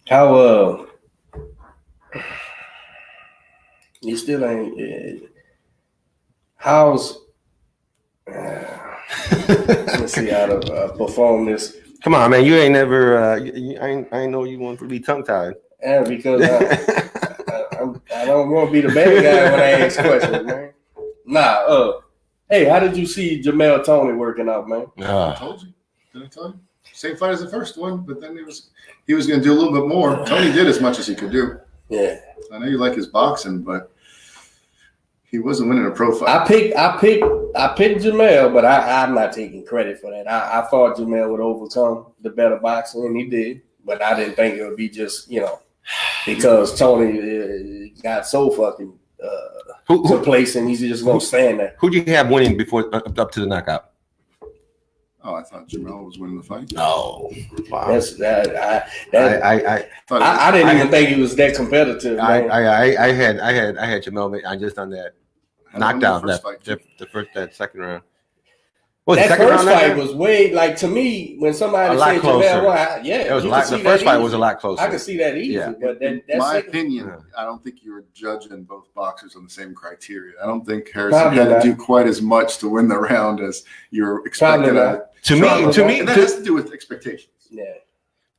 How you still ain't how's let's see how to perform this. Come on, man. You ain't never. I ain't know you want to be tongue tied. Yeah, because I don't want to be the bad guy when I ask questions, man. Hey, how did you see Jamel Tony working out, man? I told you. Did I tell you? Same fight as the first one, but then he was going to do a little bit more. Tony did as much as he could do. Yeah. I know you like his boxing, but he wasn't winning a pro fight. I picked Jamel, but I'm not taking credit for that. I thought Jamel would overcome the better boxer, and he did. But I didn't think it would be just, because Tony got so fucking to place, and he's just gonna stand there. Who'd you have winning before up to the knockout? Oh, I thought Jamel was winning the fight. No, wow. That's that. I I didn't even think he was that competitive. Man. I had Jamel. I just done that knockdown that second round. What was that the second first round fight was way like to me when somebody said Jamel, well, it was a lot. The first fight was a lot closer. I could see that easy, but that's my opinion. I don't think you were judging both boxers on the same criteria. I don't think Harrison had to do quite as much to win the round as you're expecting. To me, and that has to do with expectations. Yeah.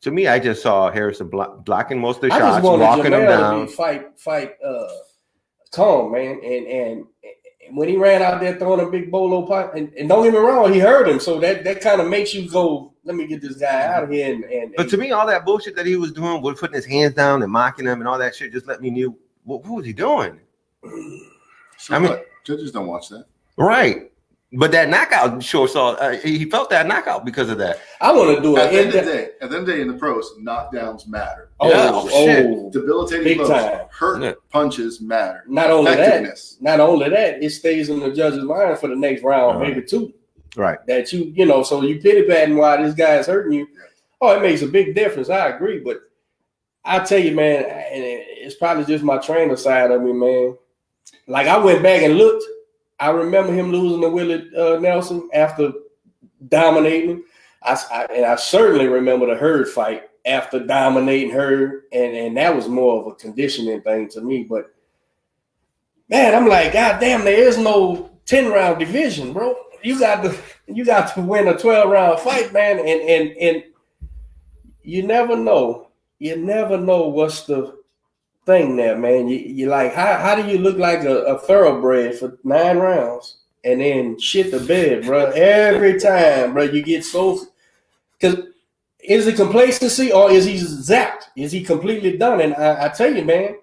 To me, I just saw Harrison blocking most of the I shots, just wanted walking them down. To fight calm, man, and when he ran out there throwing a big bolo pot, and don't get me wrong, he hurt him, so that kind of makes you go, let me get this guy out of here. But to me, all that bullshit that he was doing, with putting his hands down and mocking him and all that shit, just let me know what was he doing. So I mean, judges don't watch that, right? But that knockout sure saw he felt that knockout because of that. I want to do it. At the end of the day, in the pros, knockdowns matter. Shit. Debilitating blows, hurt punches matter. Not only that, it stays in the judge's mind for the next round, maybe two. Right. That so you pity patting while this guy's hurting you. Oh, it makes a big difference. I agree, but I tell you, man, and it's probably just my trainer side of me, man. Like I went back and looked. I remember him losing to Willie Nelson after dominating. I certainly remember the Hurd fight after dominating Hurd, and that was more of a conditioning thing to me. But man, I'm like, God damn, there is no 10-round division, bro. You got to win a 12-round fight, man, and you never know. You never know what's the thing there, man. You like, how do you look like a thoroughbred for 9 rounds and then shit the bed, bro? Every time, bro, you get so, because is it complacency or is he zapped? Is he completely done? And I tell you, man,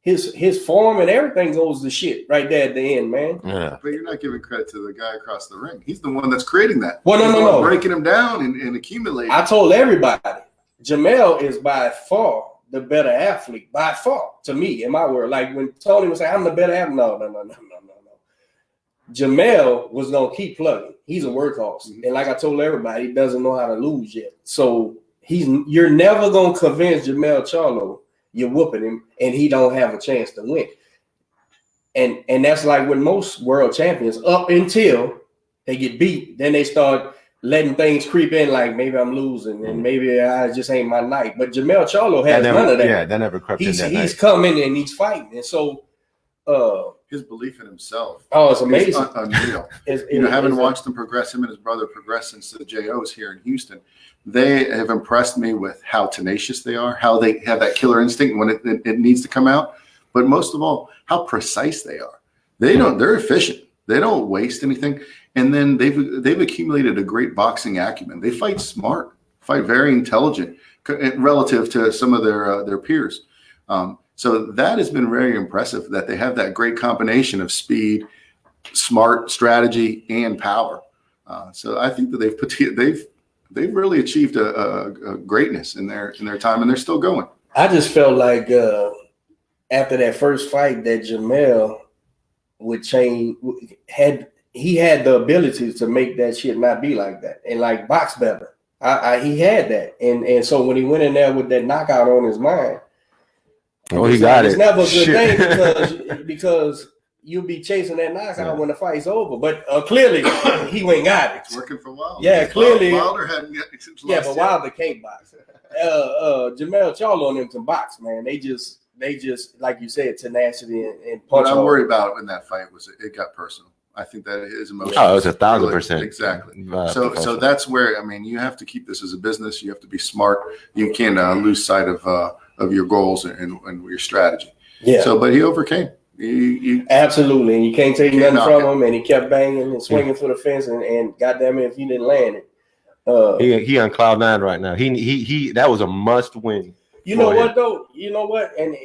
his form and everything goes to shit right there at the end, man. Yeah. But you're not giving credit to the guy across the ring. He's the one that's creating that. Well, no. Breaking him down and accumulating. I told everybody, Jamel is by far the better athlete, by far, to me, in my word. Like when Tony was saying, I'm the better athlete. No. Jamel was going to keep plugging. He's a workhorse. Mm-hmm. And like I told everybody, he doesn't know how to lose yet. So you're never going to convince Jamel Charlo you're whooping him and he don't have a chance to win. And that's like with most world champions, up until they get beat, then they start letting things creep in, like maybe I'm losing and maybe I just ain't my night. But Jamel Charlo has none of that. Yeah, that never crept in that He's coming and he's fighting. And so his belief in himself. Oh, it's amazing. Unreal. Having watched him progress, him and his brother progress since the JOs here in Houston, they have impressed me with how tenacious they are, how they have that killer instinct when it needs to come out. But most of all, how precise they are. They're efficient. They don't waste anything. And then they've accumulated a great boxing acumen. They fight smart, fight very intelligent relative to some of their peers. So that has been very impressive that they have that great combination of speed, smart strategy, and power. So I think that they've really achieved a greatness in their time, and they're still going. I just felt like after that first fight that Jamel would change, he had the ability to make that shit not be like that and like box better. He had that, and so when he went in there with that knockout on his mind, he got it. It's never a good thing because you'll be chasing that knockout when the fight's over. But clearly, he went and got it. It's working for Wilder. Yeah, clearly. Wilder hadn't got it. Yeah, but Wilder can't box. Jamel Charlo and them can box, man. They just like you said, tenacity and punch. What I'm worried about in that fight was it got personal. I think that his emotions. Oh, it was 1,000%. Exactly. So that's where, I mean, you have to keep this as a business. You have to be smart. You can't lose sight of your goals and your strategy. Yeah. So, but he overcame. Absolutely, and you can't take nothing from him. And he kept banging and swinging for the fence, and goddamn it, if he didn't land it, he on cloud 9 right now. He that was a must win. You know what though? You know what? And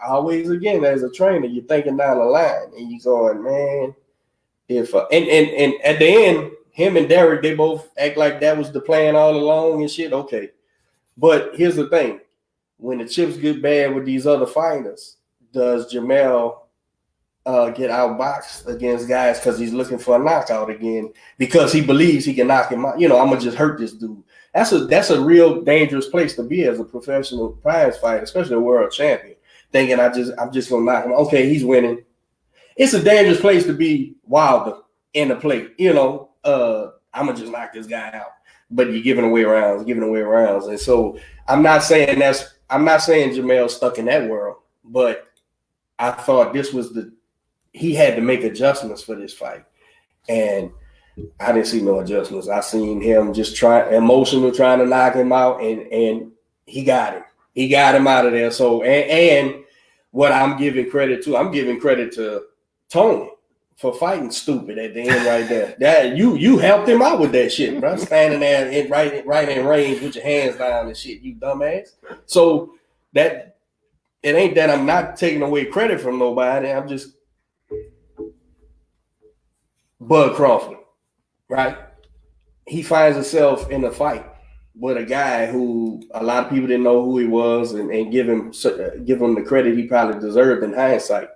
always again as a trainer, you're thinking down the line, and you're going, man. If and at the end, him and Derek, they both act like that was the plan all along and shit. Okay, but here's the thing: when the chips get bad with these other fighters, does Jamel get outboxed against guys because he's looking for a knockout again because he believes he can knock him out. I'm gonna just hurt this dude. That's a real dangerous place to be as a professional prize fighter, especially a world champion. Thinking I'm just gonna knock him. Okay, he's winning. It's a dangerous place to be Wilder in the plate. I'm gonna just knock this guy out. But you're giving away rounds. And so I'm not saying Jamel's stuck in that world, but I thought this was he had to make adjustments for this fight. And I didn't see no adjustments. I seen him just trying to knock him out, and he got him. He got him out of there. So and what I'm giving credit to Tony for fighting stupid at the end right there. That you helped him out with that shit, bro. Standing there right in range with your hands down and shit, you dumbass. So that it ain't that I'm not taking away credit from nobody. I'm just Bud Crawford, right? He finds himself in a fight with a guy who a lot of people didn't know who he was and give him the credit he probably deserved in hindsight.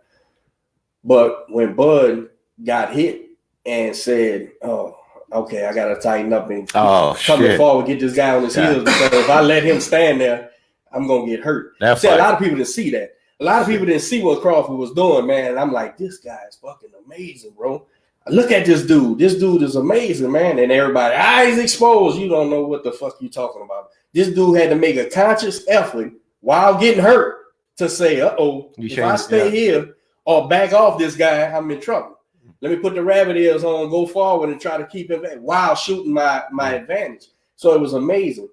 But when Bud got hit and said, "Oh, okay, I gotta tighten up and coming forward, get this guy on his heels because if I let him stand there, I'm gonna get hurt." A lot of people didn't see that. A lot of people didn't see what Crawford was doing, man. And I'm like, this guy is fucking amazing, bro. Look at this dude. This dude is amazing, man. And everybody, he's exposed. You don't know what the fuck you talking about. This dude had to make a conscious effort while getting hurt to say, if I stay here or back off this guy, I'm in trouble. Let me put the rabbit ears on, go forward and try to keep him back while shooting my advantage. So it was amazing.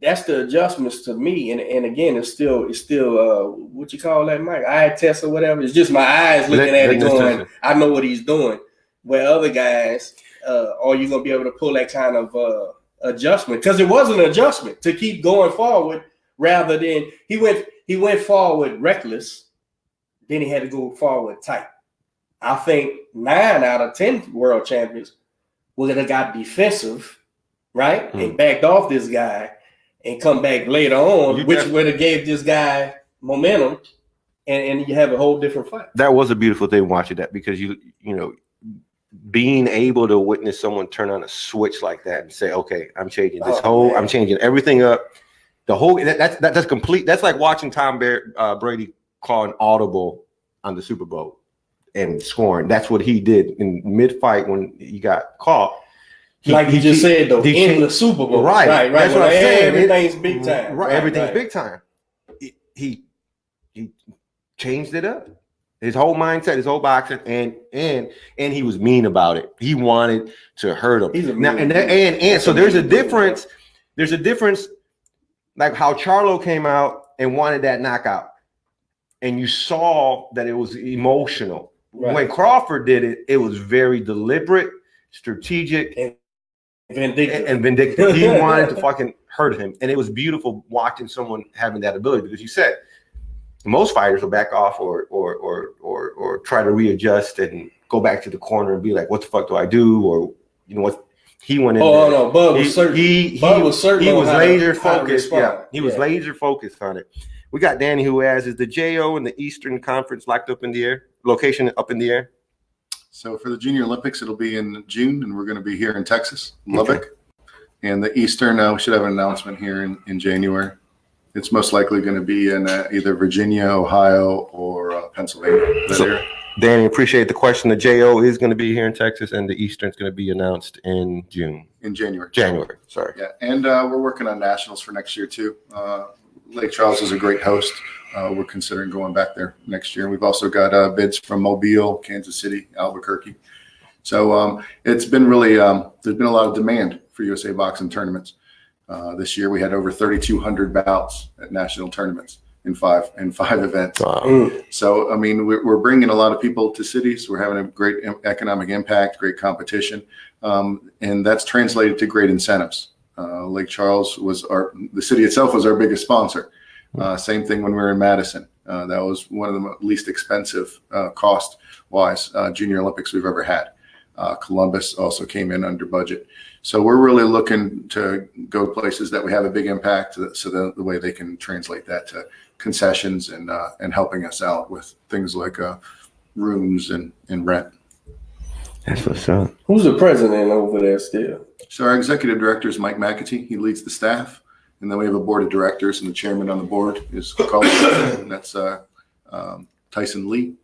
That's the adjustments to me. And again, it's still what you call that, Mike? Eye test or whatever. It's just my eyes looking at it going, I know what he's doing. Where other guys, are you gonna be able to pull that kind of adjustment? Because it was an adjustment to keep going forward rather than he went forward reckless, then he had to go forward tight. I think 9 out of 10 world champions would have got defensive, right? And backed off this guy and come back later on, which would have gave this guy momentum, and you have a whole different fight. That was a beautiful thing watching that, because you being able to witness someone turn on a switch like that and say, okay, I'm changing this I'm changing everything up. The whole that's complete. That's like watching Tom Brady call an audible on the Super Bowl and scoring. That's what he did in mid-fight when he got caught. He just said, though, in the Super Bowl. Right. That's what I'm saying. Everything's big time. Right. Everything's big time. He changed it up. His whole mindset, his whole boxing, and he was mean about it. He wanted to hurt him. He's a now, and so there's a difference. There's a difference, like how Charlo came out and wanted that knockout, and you saw that it was emotional. Right. When Crawford did it, it was very deliberate, strategic, and vindictive. He wanted to fucking hurt him, and it was beautiful watching someone having that ability, because you said most fighters will back off or try to readjust and go back to the corner and be like, "What the fuck do I do?" Or what he went in. Oh no, Bud was certain. He was laser focused. Yeah, he was laser focused on it. We got Danny who asks, is the JO and the Eastern Conference locked up in the air? Location up in the air? So for the Junior Olympics, it'll be in June, and we're going to be here in Texas, Lubbock. Okay. And the Eastern, we should have an announcement here in January. It's most likely going to be in either Virginia, Ohio, or Pennsylvania. Danny, appreciate the question. The JO is going to be here in Texas, and the Eastern is going to be announced in June. In January. Sorry. Yeah, and we're working on nationals for next year too. Lake Charles is a great host. We're considering going back there next year. We've also got bids from Mobile, Kansas City, Albuquerque. So it's been really there's been a lot of demand for USA boxing tournaments. This year we had over 3,200 bouts at national tournaments in five events. Wow. So I mean we're bringing a lot of people to cities. We're having a great economic impact, great competition, and that's translated to great incentives. Lake Charles the city itself was our biggest sponsor. Same thing when we were in Madison. That was one of the least expensive cost-wise Junior Olympics we've ever had. Columbus also came in under budget. So we're really looking to go to places that we have a big impact, so the way they can translate that to concessions and helping us out with things like rooms and rent. That's what's up. Who's the president over there still? So our executive director is Mike McAtee. He leads the staff. And then we have a board of directors, and the chairman on the board is called, and that's Tyson Lee.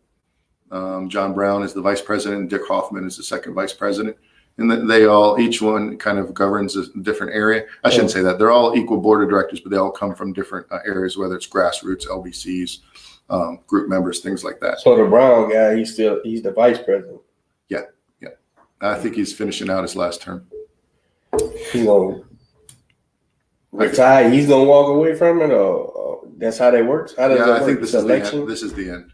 John Brown is the vice president, and Dick Hoffman is the second vice president. And they all, each one kind of governs a different area. I shouldn't say that. They're all equal board of directors, but they all come from different areas, whether it's grassroots, LBCs, group members, things like that. So the Brown guy, he's the vice president. Yeah. I think he's finishing out his last term. He's going to retire. He's going to walk away from it, or that's how that works? How does that work? I think this is the end. This is the end.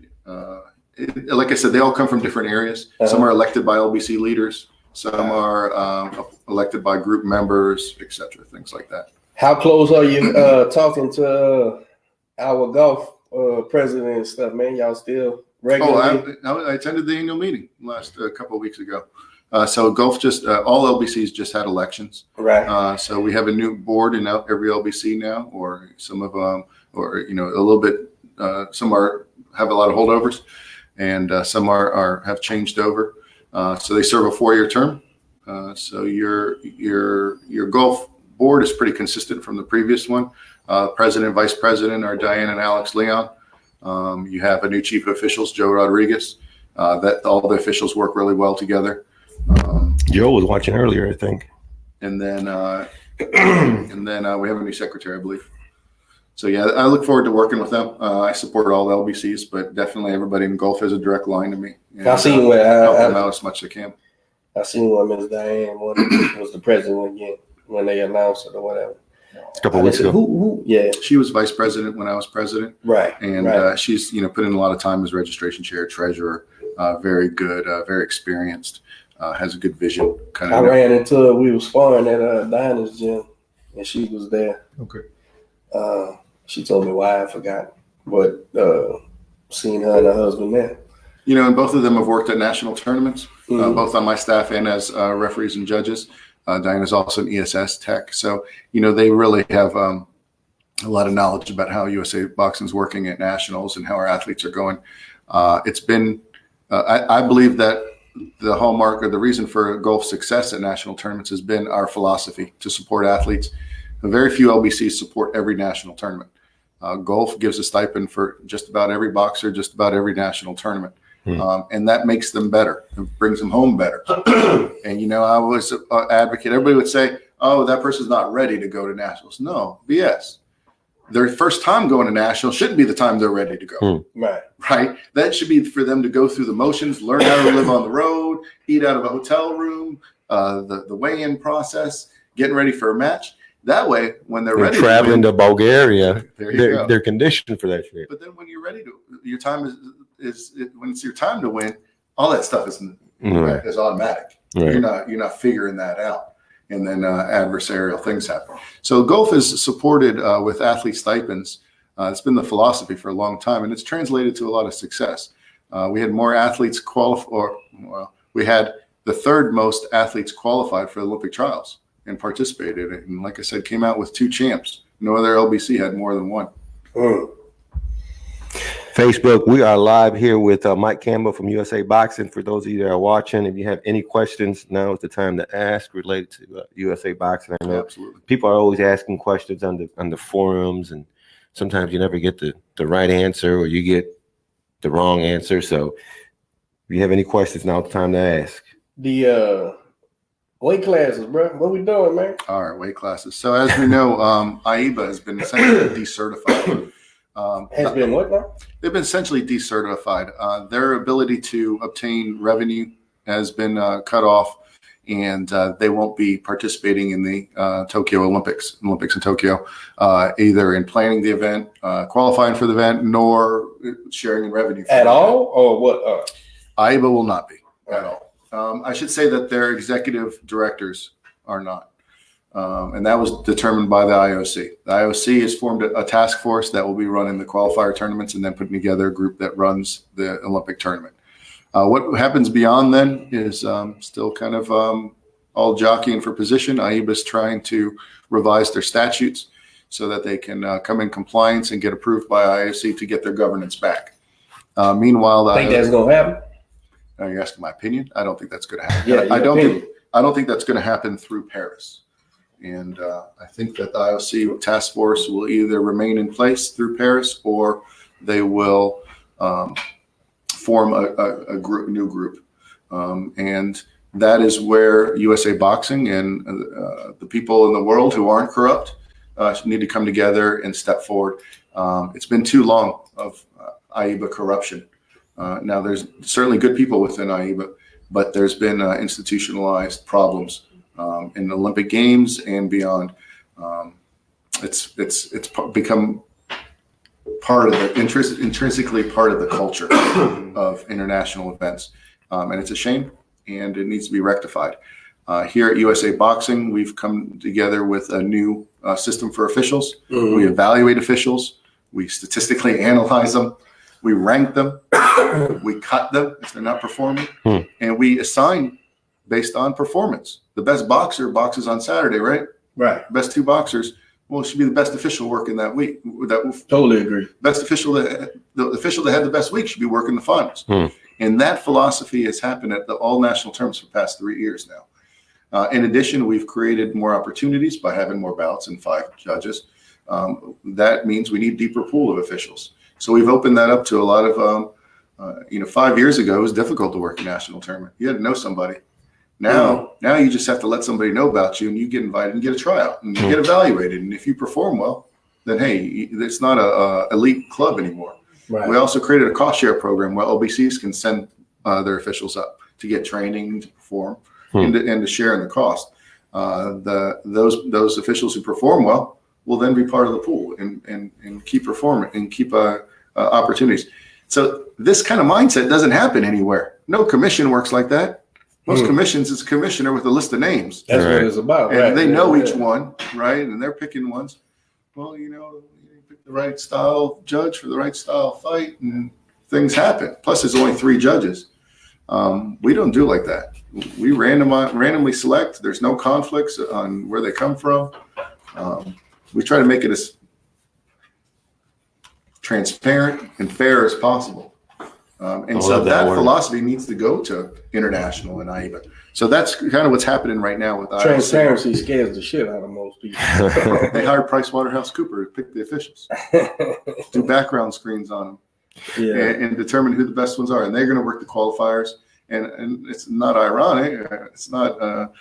Like I said, they all come from different areas. Some are elected by LBC leaders. Some are elected by group members, et cetera, things like that. How close are you talking to our golf president and stuff, man? Y'all still regularly? I attended the annual meeting last couple of weeks ago. So golf just all LBCs just had elections, right? So we have a new board in every LBC now, or some of them, or a little bit. Some have a lot of holdovers, and some have changed over. So they serve a 4-year term. So your golf board is pretty consistent from the previous one. President, vice president are Diane and Alex Leon. You have a new chief of officials, Joe Rodriguez. That all the officials work really well together. Joe was watching earlier, I think. And then we have a new secretary, I believe. So yeah, I look forward to working with them. I support all the LBCs, but definitely everybody in golf has a direct line to me. And, I seen where help them out as much as I can. I seen when Ms. Diane was the president again when they announced it or whatever. A couple of weeks ago. Who? Yeah, she was vice president when I was president. Right. And she's put in a lot of time as registration chair, treasurer. Very good, very experienced. Has a good vision. I ran into her. We was sparring at Dinah's gym, and she was there. Okay. She told me why, I forgot, but seeing her and her husband there. And both of them have worked at national tournaments, Mm-hmm. both on my staff and as referees and judges. Diana's also an ESS tech, so they really have a lot of knowledge about how USA Boxing's working at nationals and how our athletes are going. It's been, I believe that the hallmark or the reason for golf success at national tournaments has been our philosophy to support athletes. Very few LBCs support every national tournament. Golf gives a stipend for just about every boxer, just about every national tournament. And that makes them better. It brings them home better. And, I was an advocate. Everybody would say, oh, that person's not ready to go to nationals. No, BS. Their first time going to nationals shouldn't be the time they're ready to go. Right. That should be for them to go through the motions, learn how to live on the road, eat out of a hotel room, the weigh-in process, getting ready for a match. That way, when they're ready traveling to Bulgaria, they're conditioned for that shit. But then when you're ready to, your time is when it's your time to win, all that stuff is automatic. Right. You're not figuring that out. And then adversarial things happen. So golf is supported with athlete stipends. It's been the philosophy for a long time, and it's translated to a lot of success. We had more athletes we had the third most athletes qualified for the Olympic trials and participated. And like I said, came out with 2 champs. No other LBC had more than 1. Facebook, we are live here with Mike Campbell from USA Boxing. For those of you that are watching, if you have any questions, now is the time to ask related to USA Boxing. I know Absolutely. People are always asking questions on the forums, and sometimes you never get the right answer or you get the wrong answer. So if you have any questions, now it's time to ask. The weight classes, bro. What we doing, man? All right, weight classes. So as we know, AIBA has been essentially decertified. Has been what now? They've been essentially decertified. Their ability to obtain revenue has been cut off, and they won't be participating in the Tokyo Olympics in Tokyo, either in planning the event, qualifying for the event, nor sharing in revenue. At all, or what? AIBA will not be at all. I should say that their executive directors are not. And that was determined by the IOC. The IOC has formed a task force that will be running the qualifier tournaments and then putting together a group that runs the Olympic tournament. What happens beyond then is still kind of all jockeying for position. AIBA is trying to revise their statutes so that they can come in compliance and get approved by IOC to get their governance back. Meanwhile, I think that's going to happen. Now you're asking my opinion. I don't think that's going to happen. Yeah, I don't think that's going to happen through Paris. And I think that the IOC task force will either remain in place through Paris or they will form a new group. And that is where USA Boxing and the people in the world who aren't corrupt need to come together and step forward. It's been too long of AIBA corruption. Now, there's certainly good people within AIBA, but there's been institutionalized problems in the Olympic Games and beyond. It's become part of the intrinsically part of the culture of international events, and it's a shame, and it needs to be rectified. Here at USA Boxing, we've come together with a new system for officials. Mm-hmm. We evaluate officials, we statistically analyze them, we rank them, we cut them if they're not performing, and we assign based on performance. The best boxer boxes on Saturday, right? Right. Best two boxers. Well, it should be the best official working that week. Totally agree. Best official, the official that had the best week should be working the finals. And that philosophy has happened at the all national terms for the past 3 years now. In addition, we've created more opportunities by having more ballots and 5 judges. That means we need a deeper pool of officials. So we've opened that up to a lot of, 5 years ago, it was difficult to work a national tournament. You had to know somebody. Now you just have to let somebody know about you, and you get invited and get a tryout and you get evaluated. And if you perform well, then hey, it's not a elite club anymore. Right. We also created a cost share program where OBCs can send their officials up to get training, to perform, and to share in the cost. Those officials who perform well will then be part of the pool and keep performing and keep opportunities. So this kind of mindset doesn't happen anywhere. No commission works like that. Most commissions is a commissioner with a list of names. That's what it's about. And right. they know each one, right? And they're picking ones. Well, you pick the right style judge for the right style fight, and things happen. Plus, there's only 3 judges. We don't do like that. We randomly select. There's no conflicts on where they come from. We try to make it as transparent and fair as possible. So that philosophy needs to go to international and AIBA. So that's kind of what's happening right now with IOC. Transparency scares the shit out of most people. They hired PricewaterhouseCoopers to pick the officials, do background screens on them, and determine who the best ones are. And they're going to work the qualifiers. And it's not ironic. It's not.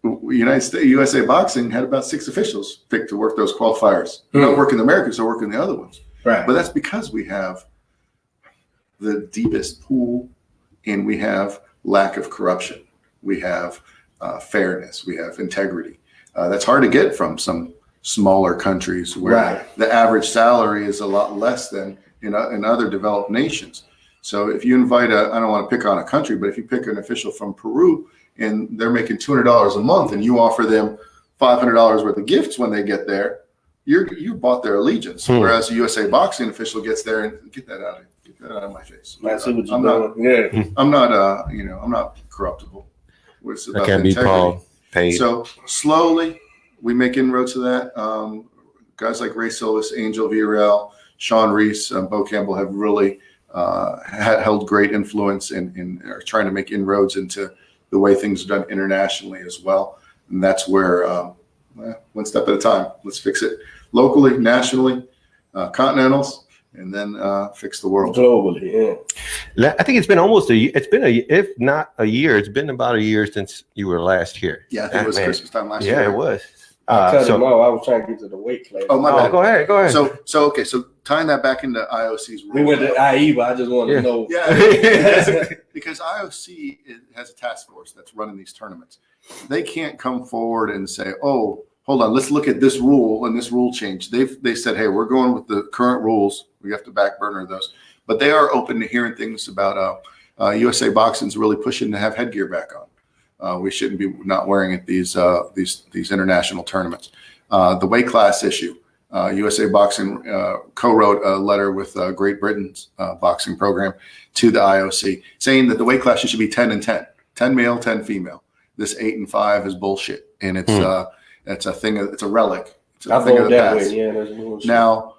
USA Boxing had about 6 officials picked to work those qualifiers. They're not working the Americans, they're working the other ones. Right. But that's because we have the deepest pool, and we have lack of corruption. We have fairness. We have integrity. That's hard to get from some smaller countries where the average salary is a lot less than in other developed nations. So if you invite I don't want to pick on a country, but if you pick an official from Peru and they're making $200 a month and you offer them $500 worth of gifts when they get there, you bought their allegiance. Whereas a USA Boxing official gets there and get that out of my face. I'm not corruptible. It's about I can't integrity. Be paid. So slowly we make inroads to that. Guys like Ray Silvis, Angel Villarreal, Sean Reese, Bo Campbell have really held great influence and are trying to make inroads into the way things are done internationally as well. And that's where one step at a time. Let's fix it locally, nationally, continentals, and then fix the world globally. Yeah, I think it's been almost a year. It's been if not a year, it's been about a year since you were last here. Yeah, I think it was Christmas time last year. Yeah, it was. I was trying to get to the weight class. Oh, my bad. Go ahead. So tying that back into IOC's rules. We went to AIBA. I just wanted to know. Yeah, because IOC has a task force that's running these tournaments. They can't come forward and say, "Oh, hold on, let's look at this rule and this rule change." They said, "Hey, we're going with the current rules. We have to back burner those." But they are open to hearing things about USA Boxing's really pushing to have headgear back on. We shouldn't be not wearing it these international tournaments. The weight class issue. USA Boxing co-wrote a letter with Great Britain's boxing program to the IOC saying that the weight classes should be 10 and 10, 10 male, 10 female. This 8 and 5 is bullshit, and it's a thing. It's a relic. It's a thing of the past. Now,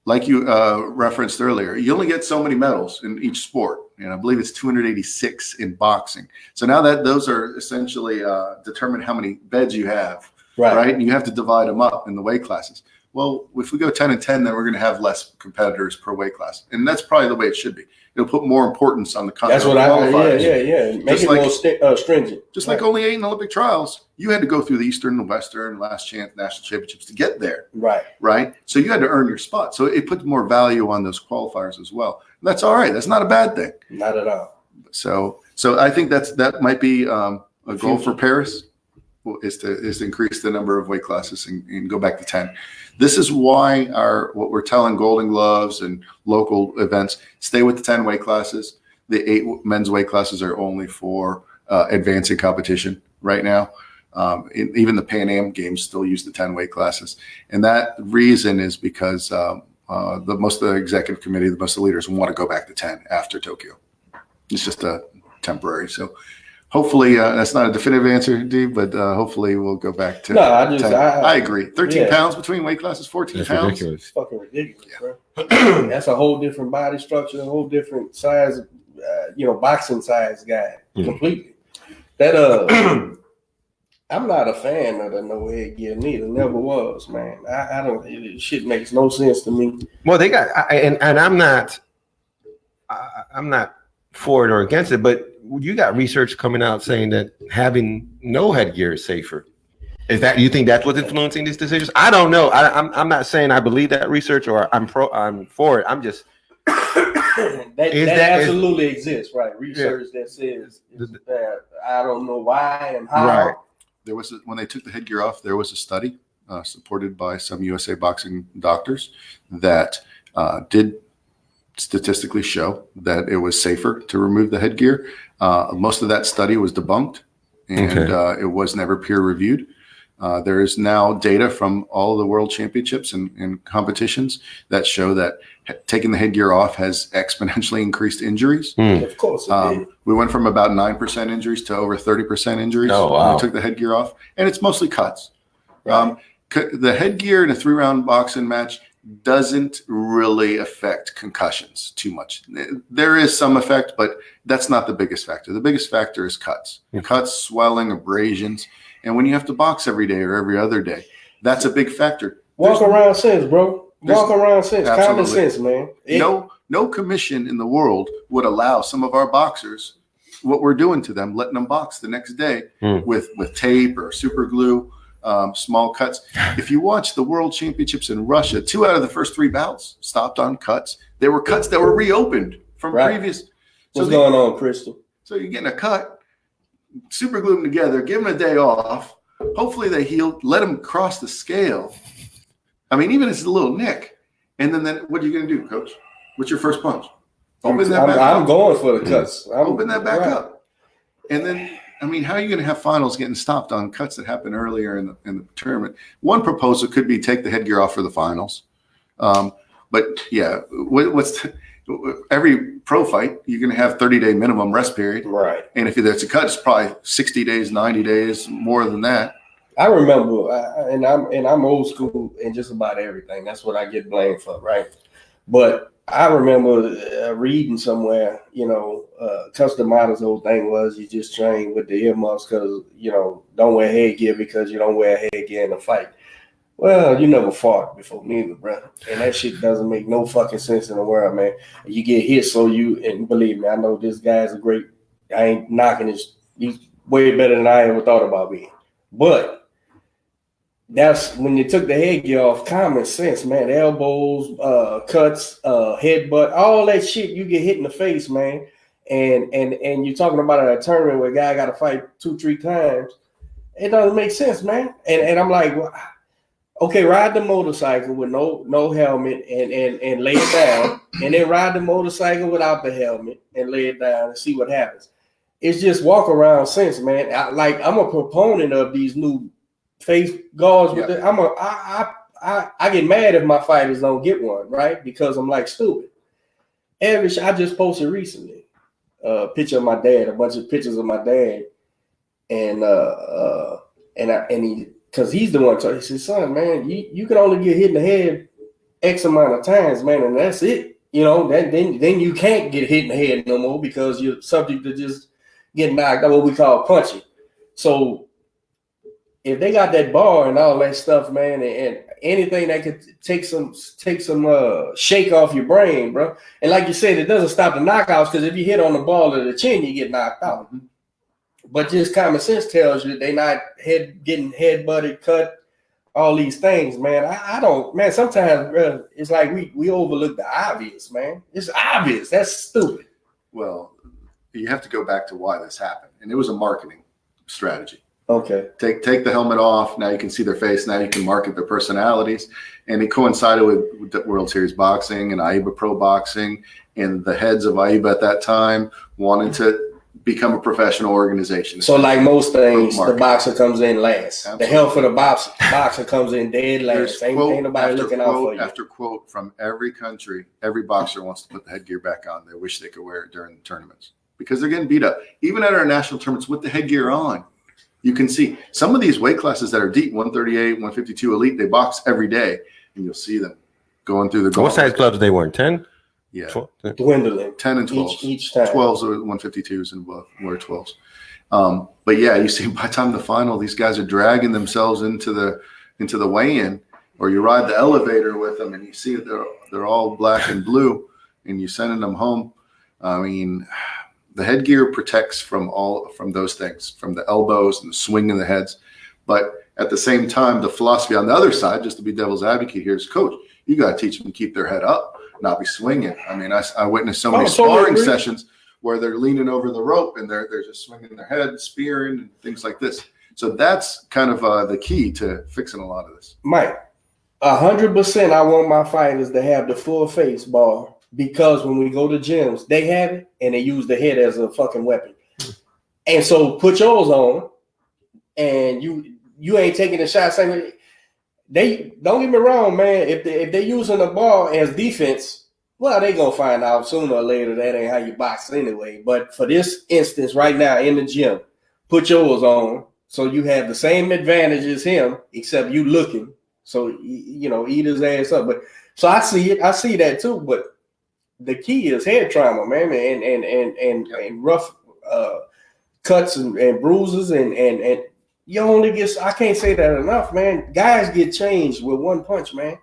like you referenced earlier, you only get so many medals in each sport. and I believe it's 286 in boxing. So now that those are essentially determine how many beds you have, right? And you have to divide them up in the weight classes. Well, if we go 10 and 10, then we're going to have less competitors per weight class, and that's probably the way it should be. It'll put more importance on the That's what qualifiers. Yeah. Make it more stringent. Just like only 8 in Olympic trials, you had to go through the Eastern, the Western, last chance national championships to get there. Right. So you had to earn your spot. So it puts more value on those qualifiers as well. And that's all right. That's not a bad thing. Not at all. So I think that might be a goal for Paris is to increase the number of weight classes and go back to 10. This is why what we're telling Golden Gloves and local events, stay with the 10 weight classes. The 8 men's weight classes are only for advancing competition right now. Even the Pan Am games still use the 10 weight classes. And that reason is because most of the executive committee, most of the leaders want to go back to 10 after Tokyo. It's just temporary. So hopefully that's not a definitive answer, Dee, but hopefully we'll go back to 10. I agree. 13 pounds between weight classes, 14 That's pounds. ridiculous. It's fucking ridiculous, bro. That's a whole different body structure, a whole different size, boxing size guy completely. That I'm not a fan of the no headgear neither. Never was, man. I don't. Shit makes no sense to me. Well, they got, and I'm not for it or against it, but you got research coming out saying that having no headgear is safer. Is that, you think that's what's influencing these decisions? I don't know. I'm not saying I believe that research or I'm for it. I'm just that absolutely exists, right? Research that says that. I don't know why and how. Right. There was when they took the headgear off, there was a study supported by some USA boxing doctors that did statistically show that it was safer to remove the headgear. Most of that study was debunked, and it was never peer reviewed. There is now data from all the world championships and competitions that show that taking the headgear off has exponentially increased injuries. Of course it did. We went from about 9% injuries to over 30% injuries when we took the headgear off, and it's mostly cuts. Right. The headgear in a 3-round boxing match doesn't really affect concussions too much. There is some effect, but that's not the biggest factor. The biggest factor is cuts. Cuts, swelling, abrasions. And when you have to box every day or every other day, that's a big factor. Walk around sense, bro. Walk around sense. Common sense, man. No commission in the world would allow some of our boxers, what we're doing to them, letting them box the next day with tape or super glue, small cuts. If you watch the world championships in Russia, 2 out of the first 3 bouts stopped on cuts. There were cuts that were reopened from previous. What's going on, Crystal? So you're getting a cut, super glue them together, give them a day off. Hopefully they heal. Let them cross the scale. I mean, even if it's a little nick. And then what are you going to do, Coach? What's your first punch? Open that back up. I'm going for the cuts. Open that back up. And then, I mean, how are you going to have finals getting stopped on cuts that happen earlier in the tournament? One proposal could be take the headgear off for the finals. But yeah, every pro fight, you're going to have 30-day minimum rest period. Right. And if there's a cut, it's probably 60 days, 90 days, more than that. I remember, and I'm old school in just about everything. That's what I get blamed for, right? But I remember reading somewhere, Custom Model's whole thing was you just train with the earmuffs because, don't wear headgear because you don't wear headgear in a fight. Well, you never fought before neither, brother. And that shit doesn't make no fucking sense in the world, man. You get hit, and believe me, I know this guy's I ain't knocking he's way better than I ever thought about being. But that's when you took the headgear off, common sense, man. Elbows, cuts, headbutt, all that shit, you get hit in the face, man. And you're talking about a tournament where a guy got to fight 2-3 times. It doesn't make sense, man. And I'm like, well, okay, ride the motorcycle with no helmet and lay it down, and then ride the motorcycle without the helmet and lay it down and see what happens. It's just walk around sense, man. I'm a proponent of these new face guards. I get mad if my fighters don't get one, right? Because I'm like stupid. I just posted recently a picture of my dad, a bunch of pictures of my dad, and he. Because he's the one. He said, son, man, you can only get hit in the head X amount of times, man, and that's it. you know, then you can't get hit in the head no more because you're subject to just getting knocked out, what we call punching. So if they got that bar and all that stuff, man, and anything that could take some shake off your brain, bro. And like you said, it doesn't stop the knockouts because if you hit on the ball of the chin, you get knocked out. But just common sense tells you they not getting head butted, cut, all these things, man. I don't, man. Sometimes, bro, it's like we overlook the obvious, man. It's obvious. That's stupid. Well, you have to go back to why this happened, and it was a marketing strategy. Okay. Take the helmet off. Now you can see their face. Now you can market their personalities. And it coincided with the World Series boxing and AIBA Pro Boxing, and the heads of AIBA at that time wanted to become a professional organization. So like most things, the boxer comes in last. Absolutely. The health of the boxer comes in dead last. Ain't nobody looking out for you. After quote from every country, every boxer wants to put the headgear back on. They wish they could wear it during the tournaments because they're getting beat up. Even at our national tournaments with the headgear on, you can see some of these weight classes that are deep, 138, 152 elite, they box every day, and you'll see them going through the What size gloves are they wearing? 10? Yeah. 12? Dwindling. 10 and 12. Each time. 12s are 152s and above, wear 12s. But yeah, you see by the time the final, these guys are dragging themselves into the weigh-in, or you ride the elevator with them and you see they're all black and blue and you're sending them home. I mean, the headgear protects from those things, from the elbows and the swing of the heads. But at the same time, the philosophy on the other side, just to be devil's advocate here, is, coach, you got to teach them to keep their head up, not be swinging. I mean, I witnessed so many sparring sessions where they're leaning over the rope and they're just swinging their head, spearing, and things like this. So that's kind of the key to fixing a lot of this. Mike, 100% I want my fighters to have the full face bar because when we go to gyms, they have it and they use the head as a fucking weapon. And so put yours on and you ain't taking the shot. They don't get me wrong, man. If they using the ball as defense, well, they gonna find out sooner or later that ain't how you box anyway. But for this instance, right now in the gym, put yours on so you have the same advantage as him, except you looking. So you know, eat his ass up. But so I see it. I see that too. But the key is head trauma, man, and rough cuts and bruises and you only get, I can't say that enough, man. Guys get changed with one punch, man.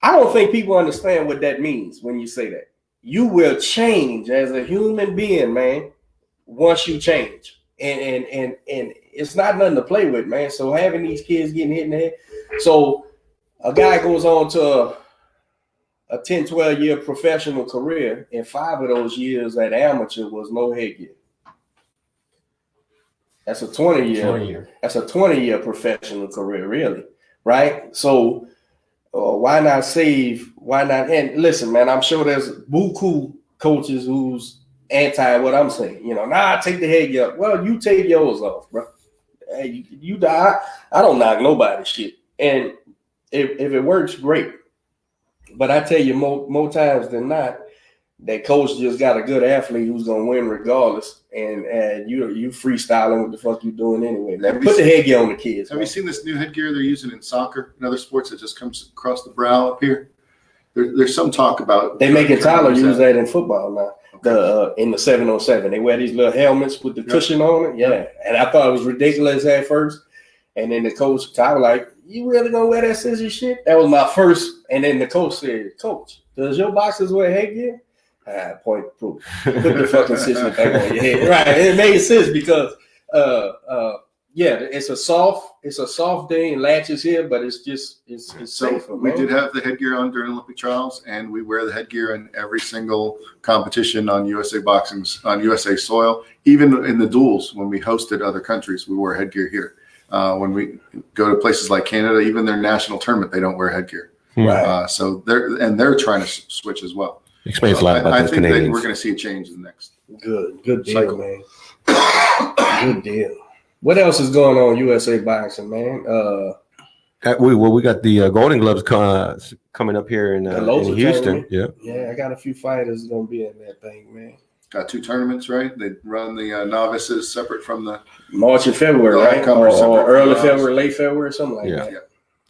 I don't think people understand what that means when you say that. You will change as a human being, man, once you change. And it's not nothing to play with, man. So having these kids getting hit in the head. So a guy goes on to a 10, 12-year professional career, and 5 of those years at amateur was no headgear. That's a 20-year. That's a 20-year professional career, really, right? So why not save? Why not? And listen, man, I'm sure there's buku coaches who's anti what I'm saying. You know, take the headgear. Well, you take yours off, bro. Hey, you die. I don't knock nobody's shit. And if it works, great. But I tell you, more times than not, that coach just got a good athlete who's gonna win regardless, and you freestyling what the fuck you doing anyway. Man, put the headgear on the kids. Have you seen this new headgear they're using in soccer and other sports that just comes across the brow up here? There's some talk about they making Tyler use that in football now. Okay. In the 707, they wear these little helmets with the cushion on it. Yeah, and I thought it was ridiculous at first, and then the coach Tyler like, "You really gonna wear that scissor shit?" That was my first, and then the coach said, "Coach, does your boxers wear headgear?" Point proof. Put the fucking scissor back on your head. Right. It made sense because it's a soft thing and latches here, but it's safer. We did have the headgear on during Olympic trials, and we wear the headgear in every single competition on USA soil. Even in the duels, when we hosted other countries, we wore headgear here. When we go to places like Canada, even their national tournament, they don't wear headgear. Right. So they're trying to switch as well. Explains a lot about those Canadians. I think we're going to see a change in the next. Good deal, cycle. Man. Good deal. What else is going on USA boxing, man? We got the Golden Gloves coming up here in Houston. Tournament. Yeah, I got a few fighters going to be in that thing, man. Got 2 tournaments, right? They run the novices separate from the March and February, right? Or early February, late February, something like that.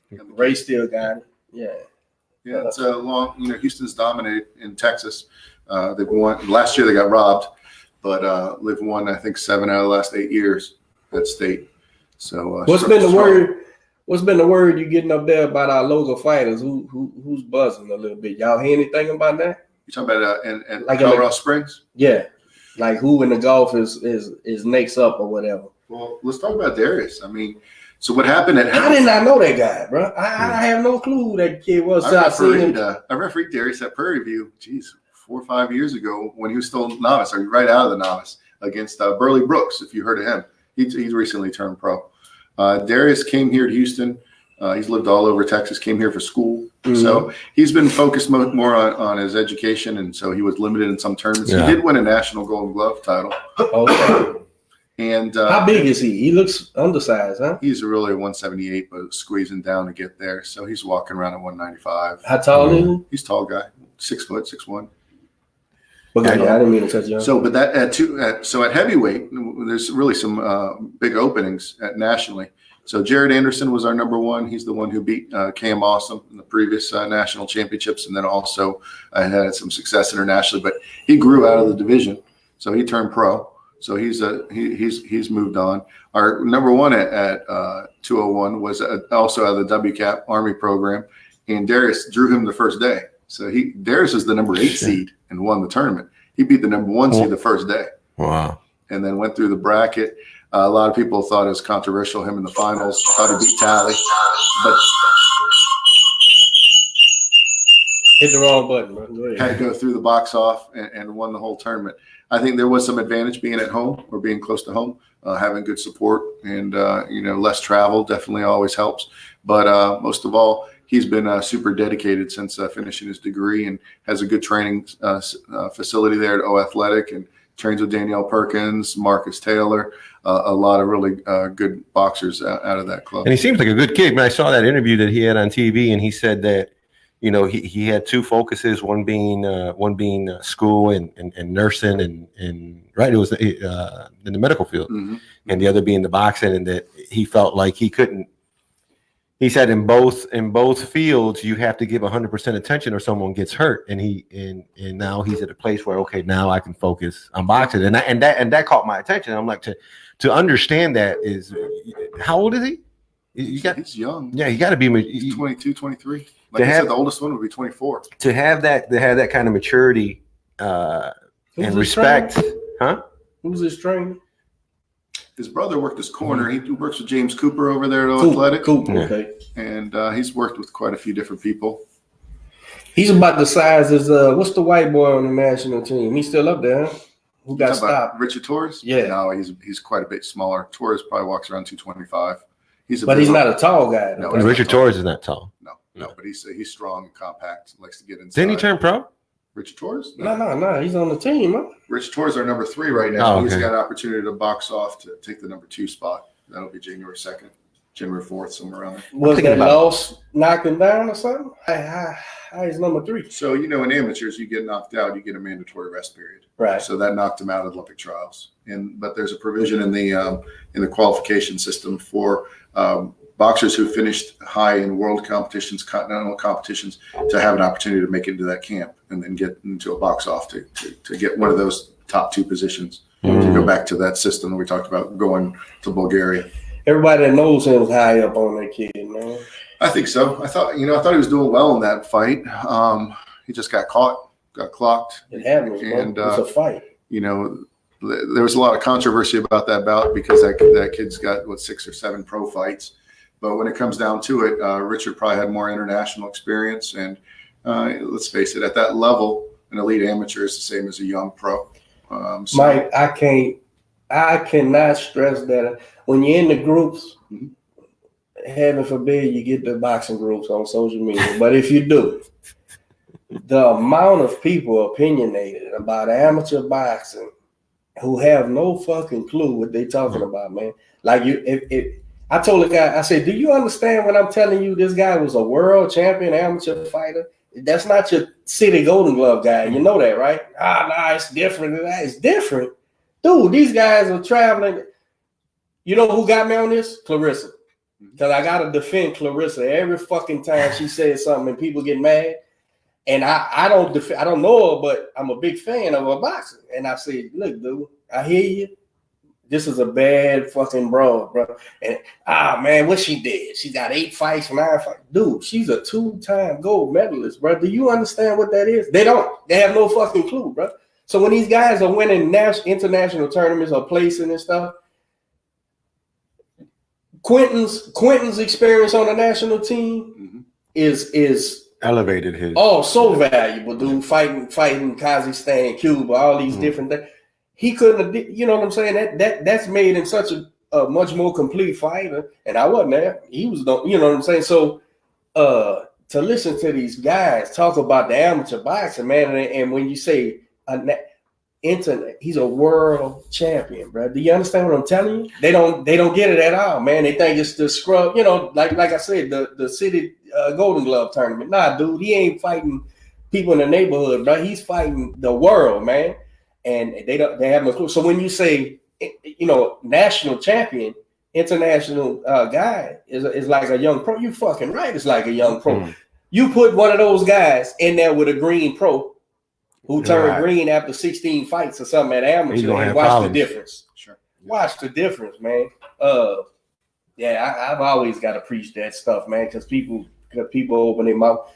Yeah. Ray still got it. Yeah. Yeah, it's a long. Houston's dominated in Texas. They've won last year. They got robbed, but they've won I think 7 out of the last 8 years at state. So what's been the word? What's been the word you getting up there about our local fighters? Who's buzzing a little bit? Y'all hear anything about that? You talking about in like Colorado Springs? Yeah, like who in the golf is next up or whatever. Well, let's talk about Darius. I mean, so what happened at? I did not know that guy, bro. I have no clue who that kid was. I refereed Darius at Prairie View. 4 or 5 years ago when he was still a novice, or right out of the novice, against Burley Brooks. If you heard of him, he's recently turned pro. Darius came here to Houston. He's lived all over Texas. Came here for school, so he's been focused more on his education, and so he was limited in some tournaments. Yeah. He did win a national Golden Glove title. Okay. And how big is he? He looks undersized, huh? He's really 178, but squeezing down to get there. So he's walking around at 195. How tall is he? He's a tall guy, 6 foot, 6'1". Okay, I didn't mean to touch you. So, but that at heavyweight, there's really some big openings nationally. So Jared Anderson was our number one. He's the one who beat Cam Awesome in the previous national championships, and then also had some success internationally. But he grew out of the division, so he turned pro. So he's moved on. Our number one at 201 was also out of the WCAP Army program, and Darius drew him the first day. So Darius is the number 8 seed and won the tournament. He beat the number 1 seed the first day. Wow! And then went through the bracket. A lot of people thought it was controversial. Him in the finals, thought he beat Tally, but hit the wrong button, bro. Go ahead. Had to go through the box off and won the whole tournament. I think there was some advantage being at home or being close to home, having good support and less travel definitely always helps. But most of all, he's been super dedicated since finishing his degree and has a good training facility there at O Athletic and trains with Danielle Perkins, Marcus Taylor, a lot of really good boxers out of that club. And he seems like a good kid. I saw that interview that he had on TV, and he said that he had 2 focuses, one being school and nursing and right, it was in the medical field, and the other being the boxing, and that he felt like he couldn't. He said in both fields you have to give 100% attention or someone gets hurt, and now he's at a place where okay, now I can focus on boxing, and that caught my attention. I'm like, to understand that is, how old is he? He's young. Yeah, he got to be. He's 22, 23. Like I said, the oldest one would be 24. To have that kind of maturity and respect, huh? Who's his trainer? His brother worked his corner. He works with James Cooper over there at O Athletic. Cool. Okay. And he's worked with quite a few different people. He's about the size as what's the white boy on the national team? He's still up there, huh? Who got stopped? Richard Torres? Yeah. No, he's quite a bit smaller. Torres probably walks around 225. He's not a tall guy. No, Richard Torres is not tall. No, but he's strong and compact. Likes to get inside. Didn't he turn pro? Richard Torres? No. He's on the team, huh? Richard Torres, our number 3 right now. Oh, okay. He's got an opportunity to box off to take the number 2 spot. That'll be January 2nd, January 4th, somewhere around there. Was that loss knocked him down or something? How is number 3? So, in amateurs, you get knocked out, you get a mandatory rest period. Right. So that knocked him out of Olympic trials. But there's a provision in the qualification system for boxers who finished high in world competitions, continental competitions, to have an opportunity to make it into that camp and then get into a box off to get one of those top 2 positions to go back to that system that we talked about going to Bulgaria. Everybody that knows him is high up on that kid, man. I think so. I thought he was doing well in that fight. He just got clocked. It happens, and it's a fight. There was a lot of controversy about that bout because that kid's got 6 or 7 pro fights. But when it comes down to it, Richard probably had more international experience. And let's face it, at that level, an elite amateur is the same as a young pro. Mike, I cannot stress that when you're in the groups, heaven forbid you get the boxing groups on social media. But if you do, the amount of people opinionated about amateur boxing who have no fucking clue what they talking about, man. Like I told the guy, I said, do you understand when I'm telling you this guy was a world champion amateur fighter? That's not your city Golden Glove guy. You know that, right? It's different than that. It's different. Dude, these guys are traveling. You know who got me on this? Clarissa. Because I gotta defend Clarissa every fucking time she says something and people get mad. And I don't know her, but I'm a big fan of her boxing. And I said, look, dude, I hear you. This is a bad fucking broad, bro. And man, what she did? She got 8 fights, 9 fights. Dude, she's a 2-time gold medalist, bro. Do you understand what that is? They don't. They have no fucking clue, bro. So when these guys are winning international tournaments or placing and stuff, Quentin's experience on the national team is elevated his. Oh, so valuable, dude. Fighting Kazakhstan, Cuba, all these different things. He couldn't have, you know what I'm saying? That's made him such a much more complete fighter. And I wasn't there. He was, you know what I'm saying? So to listen to these guys talk about the amateur boxing, man, and when you say he's a world champion, bro. Do you understand what I'm telling you? They don't get it at all, man. They think it's the scrub, you know, like I said, the city Golden Glove tournament. Nah, dude, he ain't fighting people in the neighborhood, bro. He's fighting the world, man. And they have no clue. So when you say, you know, national champion, international guy is like a young pro, you fucking right. It's like a young pro. You put one of those guys in there with a green pro who turned green after 16 fights or something at amateur and watch the difference. Sure. Watch the difference, man. I've always got to preach that stuff, man, because people open their mouth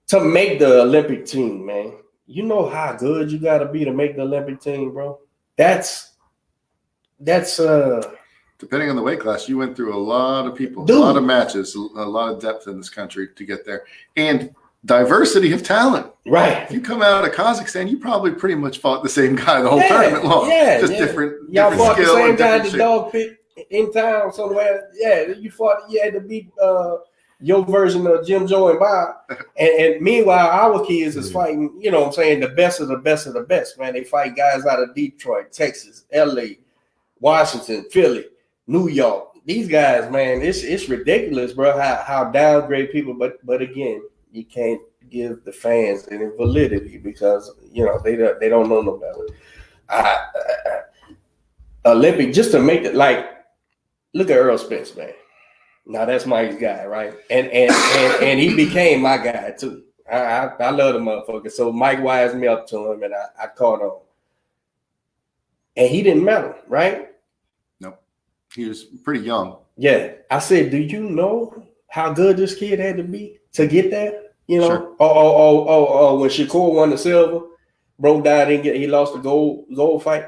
to make the Olympic team, man. You know how good you got to be to make the Olympic team, bro. That's depending on the weight class, you went through a lot of people, a lot of matches, a lot of depth in this country to get there, and diversity of talent. Right. If you come out of Kazakhstan, you probably pretty much fought the same guy the whole tournament long. Different. Y'all fought the same guy at the shit. dog pit in town somewhere. Yeah, you had to beat your version of Jim, Joe, and Bob. And meanwhile, our kids is fighting, you know what I'm saying, the best of the best of the best, man. They fight guys out of Detroit, Texas, LA, Washington, Philly, New York. These guys, man, it's ridiculous, bro, how downgrade people. But again, you can't give the fans any validity because, you know, they don't know no better. Olympic, just to make it, like, look at Earl Spence, man. Now that's Mike's guy, right? And he became my guy too. I love the motherfucker. So Mike wised me up to him, and I caught on. And he didn't medal, right? No, he was pretty young. Yeah, I said, do you know how good this kid had to be to get that? You know, Sure. When Shakur won the silver, broke down, he lost the gold fight.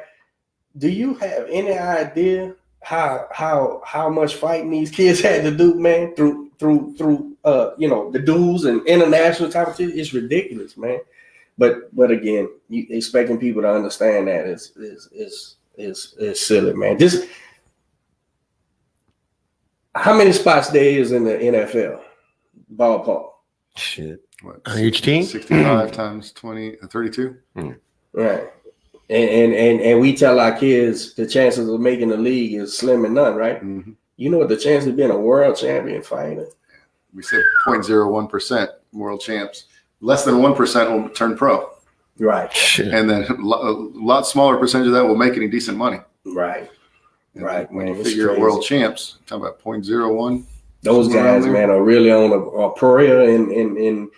Do you have any idea how much fighting these kids had to do, man, through you know, the duels and international competition? It's ridiculous, man. But again, you expecting people to understand that is silly, man. Just how many spots there is in the NFL ballpark? Shit. What, each team? 65 times 20, 32. Right. And we tell our kids the chances of making the league is slim and none, right? Mm-hmm. You know what the chance of being a world champion fighter? We said 0.01% world champs. Less than 1% will turn pro. Right. Shit. And then a lot smaller percentage of that will make any decent money. Right. And right. When Man, you it's figure crazy. world champs, talking about 0.01. Those guys, man, are really on a prayer, and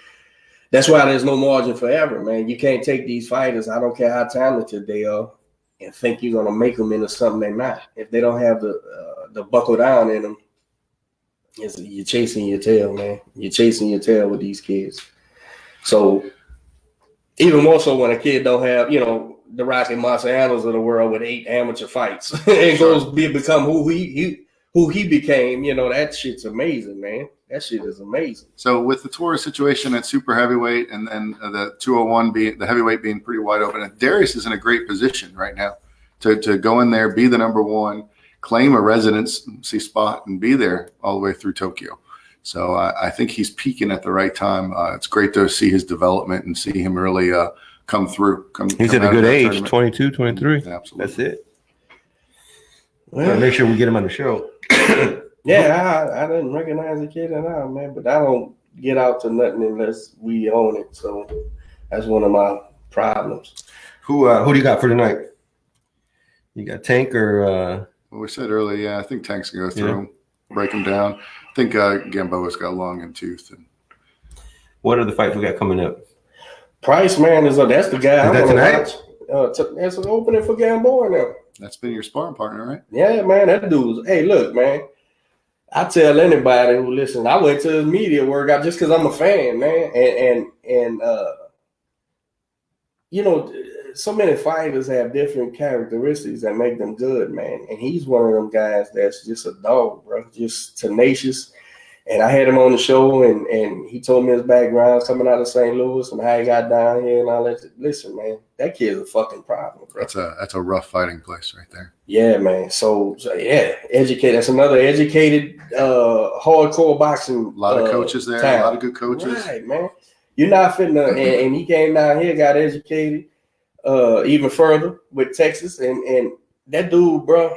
that's why there's no margin for error, man. You can't take these fighters, I don't care how talented they are, and think you're gonna make them into something they're not. If they don't have the buckle down in them, you're chasing your tail, man. You're chasing your tail with these kids. So even more so when a kid don't have, you know, the Rocky Marcianos of the world with 8 amateur fights, and goes become who he became. You know, that shit's amazing, man. That shit is amazing. So with the Torres situation at super heavyweight, and then the 201 being the heavyweight being pretty wide open, and Darius is in a great position right now to go in there, be the number one, claim a residency spot, and be there all the way through Tokyo. So I think he's peaking at the right time. It's great to see his development and see him really come through. He's at a good age, 22, 23. Absolutely. That's it. Well, Make sure we get him on the show. yeah, I didn't recognize the kid at all, man. But I don't get out to nothing unless we own it. So that's one of my problems. Who do you got for tonight? You got Tank or Well, we said earlier, I think Tank's going to go through him. break him down. I think Gamboa's got long in tooth. And What are the fights we got coming up? Price, man, that's the guy Is that tonight? That's an opening for Gamboa now. that's been your sparring partner, right? Yeah, man, that dude's. Hey, look, man. I tell anybody who listen, I went to his media workout just because I'm a fan, man, and you know, so many fighters have different characteristics that make them good, man. And he's one of them guys that's just a dog, bro, just tenacious. And I had him on the show, and he told me his background coming out of St. Louis and how he got down here and all that. Listen, man, that kid's a fucking problem, bro. That's a rough fighting place right there. Yeah, man. So yeah, educated. That's another educated, hardcore boxing. A lot of coaches there, town. a lot of good coaches. Right, man. You're not fitting to, and he came down here, got educated even further with Texas, and that dude, bro.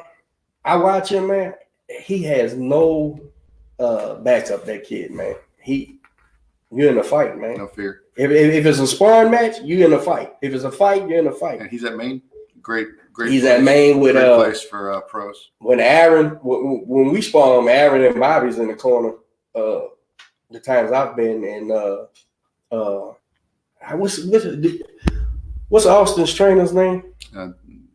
I watch him, man. He has no backup. That kid, man. You're in a fight, man. No fear. If it's a sparring match, you're in a fight. If it's a fight, you're in a fight. And he's at Maine. Great. He's at Maine with great place for pros. When Aaron, when we spar him, Aaron and Bobby's in the corner. The times I've been, and what's Austin's trainer's name?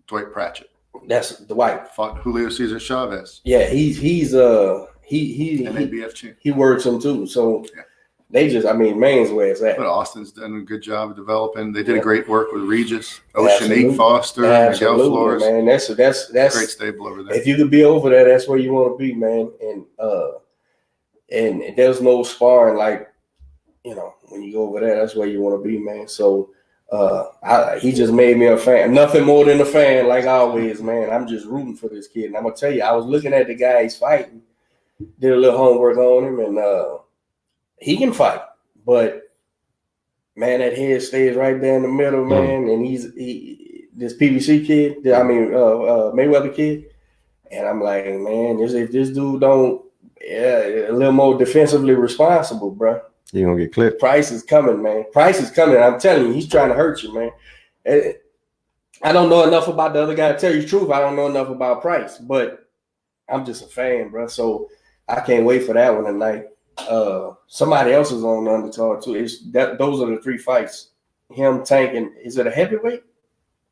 Dwight Pratchett. That's Dwight. Fought Julio Cesar Chavez. Yeah, he's an ABF champ. He works him too. So yeah. they just, I mean, Maine's where it's at. But Austin's done a good job of developing. They did a great work with Regis, Absolutely. Oceanique Foster, Miguel Flores. Man, that's great stable over there. If you could be over there, that's where you want to be, man. And there's no sparring like, you know, when you go over there, that's where you want to be, man. So he just made me a fan. Nothing more than a fan, like always, man. I'm just rooting for this kid. And I'm gonna tell you, I was looking at the guy he's fighting, did a little homework on him, and he can fight, but man, that head stays right there in the middle, man. And he's this PBC kid, Mayweather kid, and I'm like, man, if this dude don't, a little more defensively responsible, bro. You're gonna get clipped. Price is coming, man. Price is coming. I'm telling you, he's trying to hurt you, man. I don't know enough about the other guy. To tell you the truth, I don't know enough about Price, but I'm just a fan, bro. So I can't wait for that one tonight. Somebody else is on the undercard too. Those are the three fights. Him, Tank, and is it a heavyweight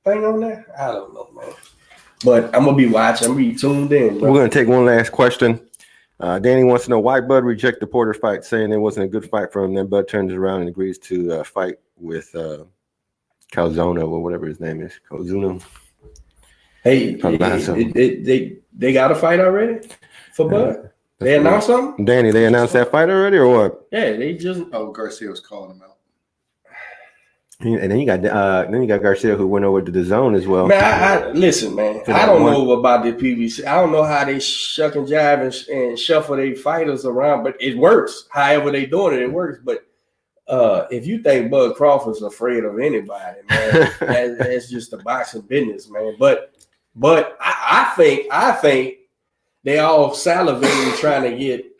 thing on there? I don't know, man. But I'm gonna be watching. I'm gonna be tuned in, bro. We're gonna take one last question. Danny wants to know why Bud rejected the Porter fight, saying it wasn't a good fight for him. Then Bud turns around and agrees to fight with Calzona or whatever his name is. Calzuna. Hey, they got a fight already for Bud? They announced something? Danny, they announced that fight already or what? Yeah, they just. Oh, Garcia was calling him out. And then you got Garcia, who went over to the zone as well. Man, I listen, man. I don't know about the PBC. I don't know how they shuck and jive and shuffle their fighters around, but it works. However they doing it, it works. But if you think Bud Crawford's afraid of anybody, man, that's just the boxing business, man. But I think they all salivating trying to get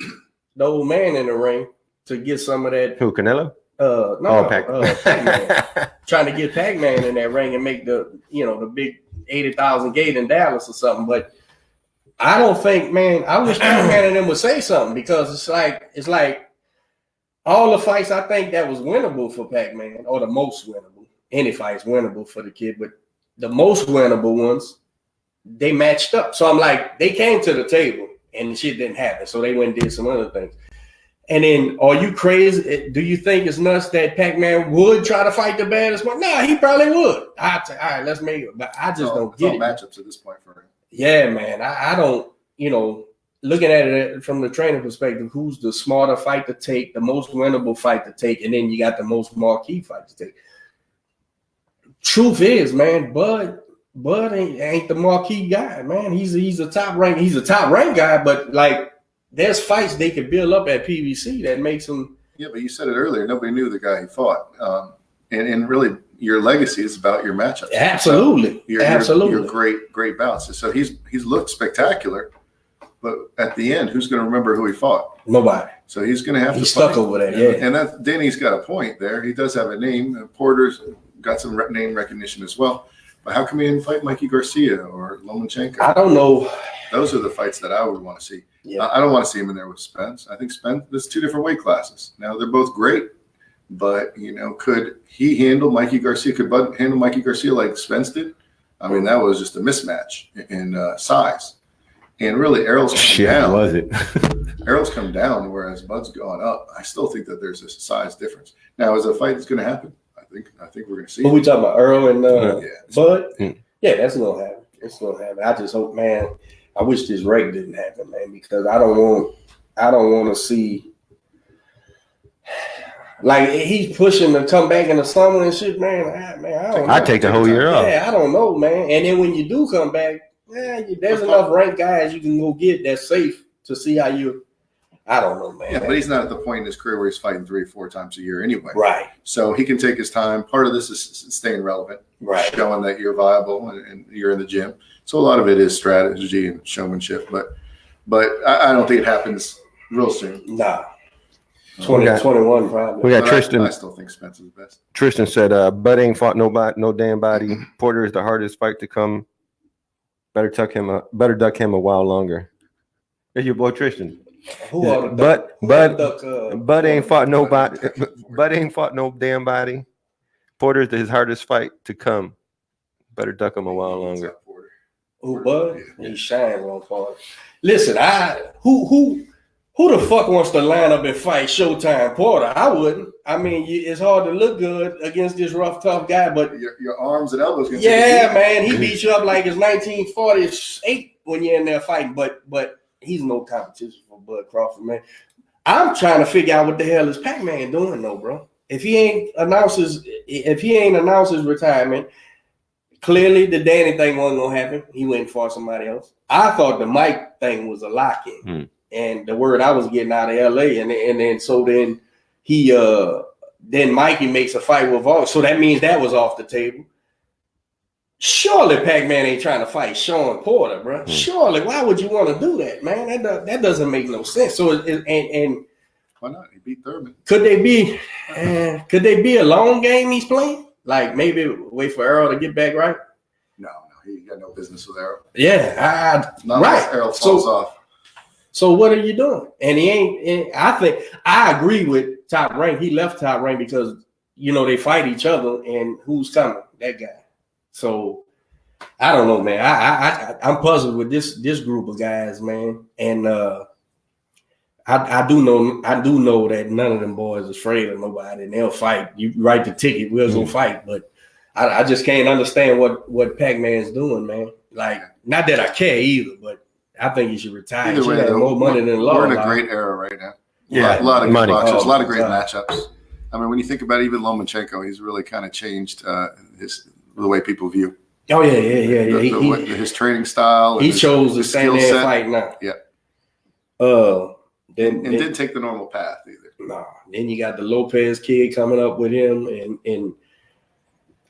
the old man in the ring to get some of that. Who, Canelo? Pac-Man. Trying to get Pac-Man in that ring and make the big 80,000 gate in Dallas or something. But I don't think, man, I wish Pac-Man and them would say something, because it's like all the fights I think that was winnable for Pac-Man, or the most winnable. Any fight's winnable for the kid, but the most winnable ones, they matched up. So I'm like, they came to the table and the shit didn't happen. So they went and did some other things. And then, are you crazy? Do you think it's nuts that Pac-Man would try to fight the baddest one? No, he probably would. All right, let's make it. But I just don't get it. Matchups at this point for him. Yeah, man. I don't, looking at it from the trainer perspective, who's the smarter fight to take, the most winnable fight to take, and then you got the most marquee fight to take. Truth is, man, Bud ain't the marquee guy, man. He's a top ranked guy, but like, there's fights they could build up at PBC that makes them. Yeah, but you said it earlier. Nobody knew the guy he fought, and really, your legacy is about your matchups. Absolutely, so your great bouts. So he's looked spectacular, but at the end, who's going to remember who he fought? Nobody. So he's going to have to. He's stuck over there. Yeah, and that Danny's got a point there. He does have a name. Porter's got some name recognition as well. But how come he didn't fight Mikey Garcia or Lomachenko? I don't know. Those are the fights that I would want to see. Yeah. I don't want to see him in there with Spence. I think Spence, there's two different weight classes. Now, they're both great, but, could he handle Mikey Garcia? Could Bud handle Mikey Garcia like Spence did? I mean, that was just a mismatch in size. And really, Errol's come down. Was it? Errol's come down, whereas Bud's gone up. I still think that there's a size difference. Now, is a fight that's going to happen? I think we're going to see. What we talking about, Earl and Bud? Mm. Yeah, that's gonna happen. It's gonna happen. I just hope, man. I wish this break didn't happen, man, because I don't want to see like he's pushing to come back in the summer and shit, man. I don't know. I take the whole year off. Yeah, I don't know, man. And then when you do come back, there's enough ranked guys you can go get that's safe to see how you. I don't know, man. Yeah, but he's not at the point in his career where he's fighting 3 or 4 times a year anyway. Right. So he can take his time. Part of this is staying relevant, right? Showing that you're viable and you're in the gym. So a lot of it is strategy and showmanship. But I don't think it happens real soon. Nah. 2021 probably. We got Tristan. I still think Spence is the best. Tristan said, Bud ain't fought no damn body. Porter is the hardest fight to come. Better duck him a while longer. There's your boy Tristan. Bud ain't fought nobody. Bud ain't fought no damn body. Porter's his hardest fight to come. Better duck him a while longer. Who Bud? Yeah. He shines on Porter. Listen, who the fuck wants to line up and fight Showtime Porter? I wouldn't. I mean, it's hard to look good against this rough, tough guy, but your arms and elbows. Yeah, man, he beat you up like it's 1948 when you're in there fighting, but he's no competition for Bud Crawford, man. I'm trying to figure out what the hell is Pac-Man doing, though, bro. If he ain't announced his retirement, clearly the Danny thing wasn't gonna happen. He went for somebody else. I thought the Mike thing was a lock-in, and the word I was getting out of LA, and then he then Mikey makes a fight with Vaughn, so that means that was off the table. Surely Pac-Man ain't trying to fight Sean Porter, bro. Surely, why would you want to do that, man? That doesn't make no sense. So and why not? He beat Thurman. Could they be a long game he's playing? Like maybe wait for Errol to get back right? No, he got no business with Errol. Yeah, right. Errol falls off. So what are you doing? And he ain't. I think I agree with Top Rank. He left Top Rank because they fight each other, and who's coming? That guy. So I don't know, man. I'm puzzled with this group of guys, man. And I do know that none of them boys is afraid of nobody, and they'll fight. You write the ticket, we'll go fight. But I just can't understand what Pac-Man's doing, man. Like, not that I care either, but I think he should retire. He should have more money than law. We're in a great era right now. Yeah, a lot of money. Good boxers, a lot of great matchups. I mean, when you think about even Lomachenko, he's really kind of changed the way people view. Oh yeah. His training style. He chose the same fight now. Yeah. Didn't take the normal path either. No. Then you got the Lopez kid coming up with him, and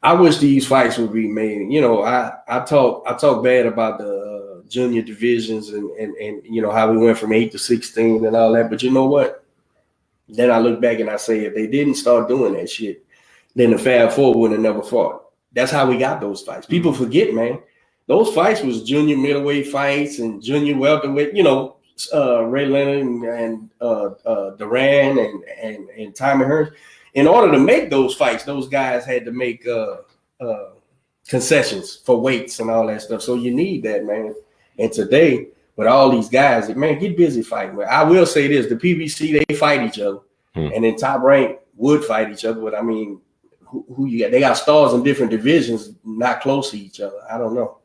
I wish these fights would be made. I talk bad about the junior divisions and how we went from 8 to 16 and all that. But you know what? Then I look back and I say, if they didn't start doing that shit, then the Fab Four would have never fought. That's how we got those fights. People forget, man. Those fights was junior middleweight fights and junior welterweight. Ray Leonard and Duran and Tommy Hearns. In order to make those fights, those guys had to make concessions for weights and all that stuff. So you need that, man. And today, with all these guys, man, get busy fighting. I will say this: the PBC, they fight each other, and then Top Rank would fight each other. But I mean, who you got? They got stars in different divisions, not close to each other. I don't know,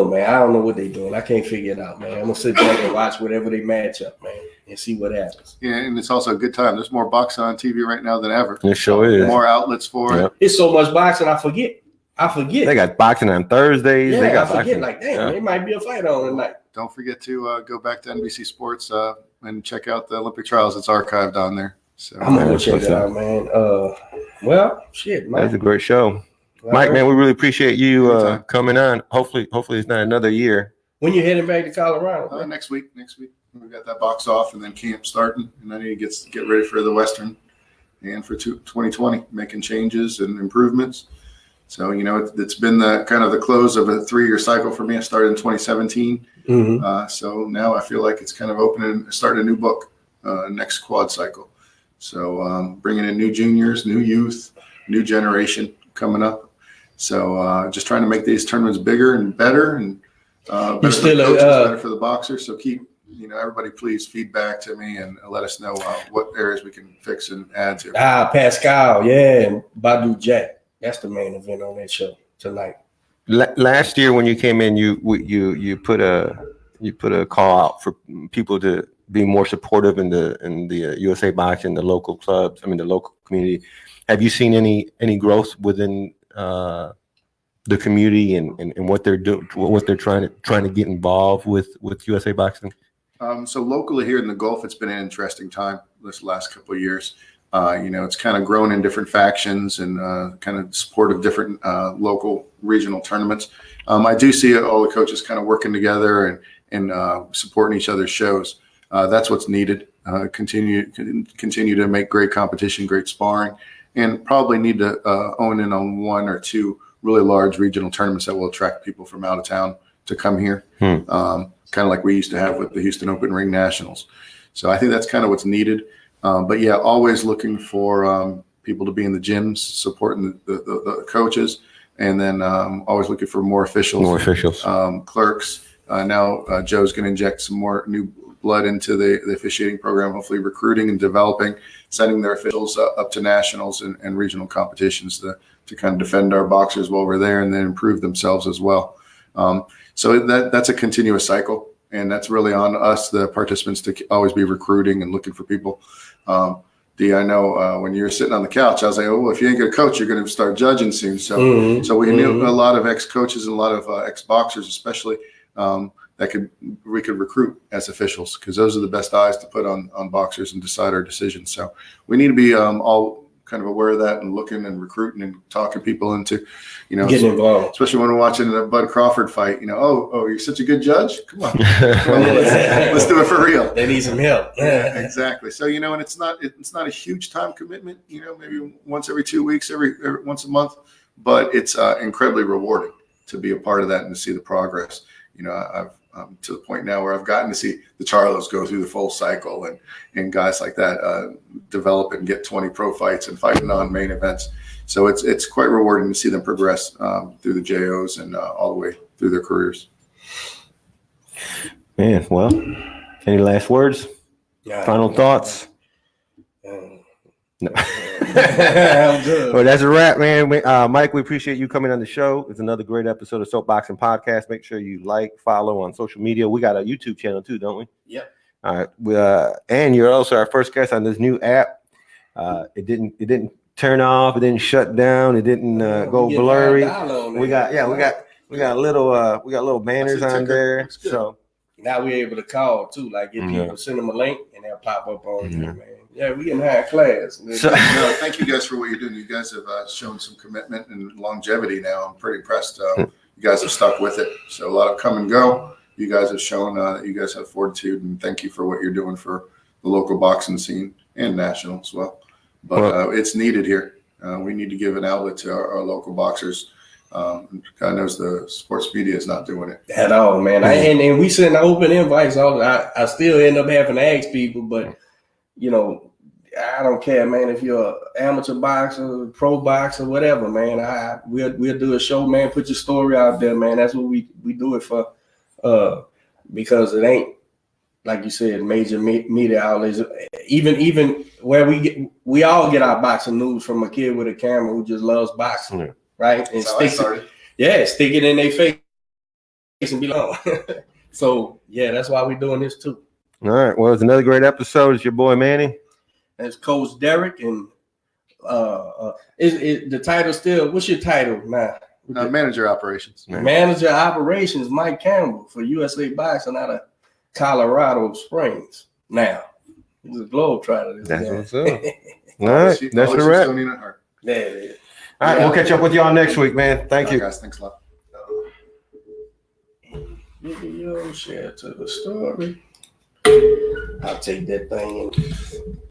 man. I don't know what they're doing. I can't figure it out, man. I'm gonna sit back and watch whatever they match up, man, and see what happens. Yeah, and it's also a good time. There's more boxing on TV right now than ever. It sure is. More outlets for it. It's so much boxing, I forget. They got boxing on Thursdays. Yeah, they got I forget. boxing. Like, damn, there might be a fight on tonight. Don't forget to go back to NBC Sports and check out the Olympic trials. It's archived on there. So I'm gonna check it out, man. Well, shit, Mike. That's a great show. Mike, man, we really appreciate you coming on. Hopefully it's not another year. When you heading back to Colorado? Next week. We got that box off and then camp starting, and then he gets to get ready for the Western and for 2020, making changes and improvements. So, it's been the kind of the close of a 3-year cycle for me. I started in 2017. So now I feel like it's kind of opening, starting a new book, next quad cycle. So bringing in new juniors, new youth, new generation coming up. So just trying to make these tournaments bigger and better, and better for the coaches, better for the boxers. So keep, everybody please feedback to me and let us know what areas we can fix and add to. Pascal, and Badu Jack. That's the main event on that show tonight. Last year when you came in, you put a call out for people to be more supportive in the USA Boxing, the local clubs. I mean, the local community. Have you seen any growth within the community and what they're doing, what they're trying to get involved with USA Boxing? So locally here in the Gulf, it's been an interesting time this last couple of years. It's kind of grown in different factions and kind of support of different local regional tournaments. I do see all the coaches kind of working together and supporting each other's shows. That's what's needed. Continue to make great competition, great sparring, and probably need to own in on 1 or 2 really large regional tournaments that will attract people from out of town to come here. Kind of like we used to have with the Houston Open Ring Nationals. So I think that's kind of what's needed. But yeah, always looking for people to be in the gyms, supporting the coaches, and then always looking for more officials. Clerks. Now Joe's going to inject some more new blood into the officiating program, hopefully recruiting and developing, sending their officials up to nationals and regional competitions to kind of defend our boxers while we're there and then improve themselves as well. So that's a continuous cycle, and that's really on us, the participants, to always be recruiting and looking for people. I know when you're sitting on the couch, I was like, oh, well, if you ain't going to coach, you're going to start judging soon. So we knew a lot of ex-coaches and a lot of ex-boxers, especially, we could recruit as officials, because those are the best eyes to put on boxers and decide our decisions. So we need to be all kind of aware of that and looking and recruiting and talking people into, getting involved. Especially when we're watching the Bud Crawford fight. Oh, you're such a good judge. Come on, let's do it for real. They need some help. Yeah, exactly. So and it's not a huge time commitment. Maybe once every 2 weeks, every once a month, but it's incredibly rewarding to be a part of that and to see the progress. I'm to the point now where I've gotten to see the Charlos go through the full cycle and guys like that develop and get 20 pro fights and fighting on main events. So it's quite rewarding to see them progress through the JOs and all the way through their careers. Man, well, any last words? Final thoughts? No. I'm good. Well, that's a wrap, man. Mike, we appreciate you coming on the show. It's another great episode of Soapboxing Podcast. Make sure you follow on social media. We got a YouTube channel too, don't we? Yep. All right. And you're also our first guest on this new app. It didn't turn off. It didn't shut down. It didn't go blurry. We got little banners on there. So now we're able to call too, like get people, send them a link and they'll pop up on there, man. Yeah, we in high class. So, thank you guys for what you're doing. You guys have shown some commitment and longevity now. I'm pretty impressed. You guys have stuck with it. So a lot of come and go. You guys have shown that you guys have fortitude, and thank you for what you're doing for the local boxing scene and national as well. But it's needed here. We need to give an outlet to our local boxers. God knows the sports media is not doing it at all, man. And we send open invites. I still end up having to ask people, but I don't care, man. If you're an amateur boxer, pro boxer, whatever, man, we'll do a show, man. Put your story out there, man. That's what we do it for, because it ain't, like you said, major media outlets. Even where we all get our boxing news from a kid with a camera who just loves boxing, right? And stick it in their face and be like, so yeah, that's why we're doing this too. All right. Well, it's another great episode. It's your boy Manny. That's Coach Derek, and is the title still? What's your title now? Manager Operations. Manager Operations, Mike Campbell for USA Boxing out of Colorado Springs. Now, he's a globetrotter. That's what's up. All right, that's the wrap. There it is. All right, we'll catch up with y'all next week, man. Thank you, guys. Thanks a lot. Video share to the story. I'll take that thing.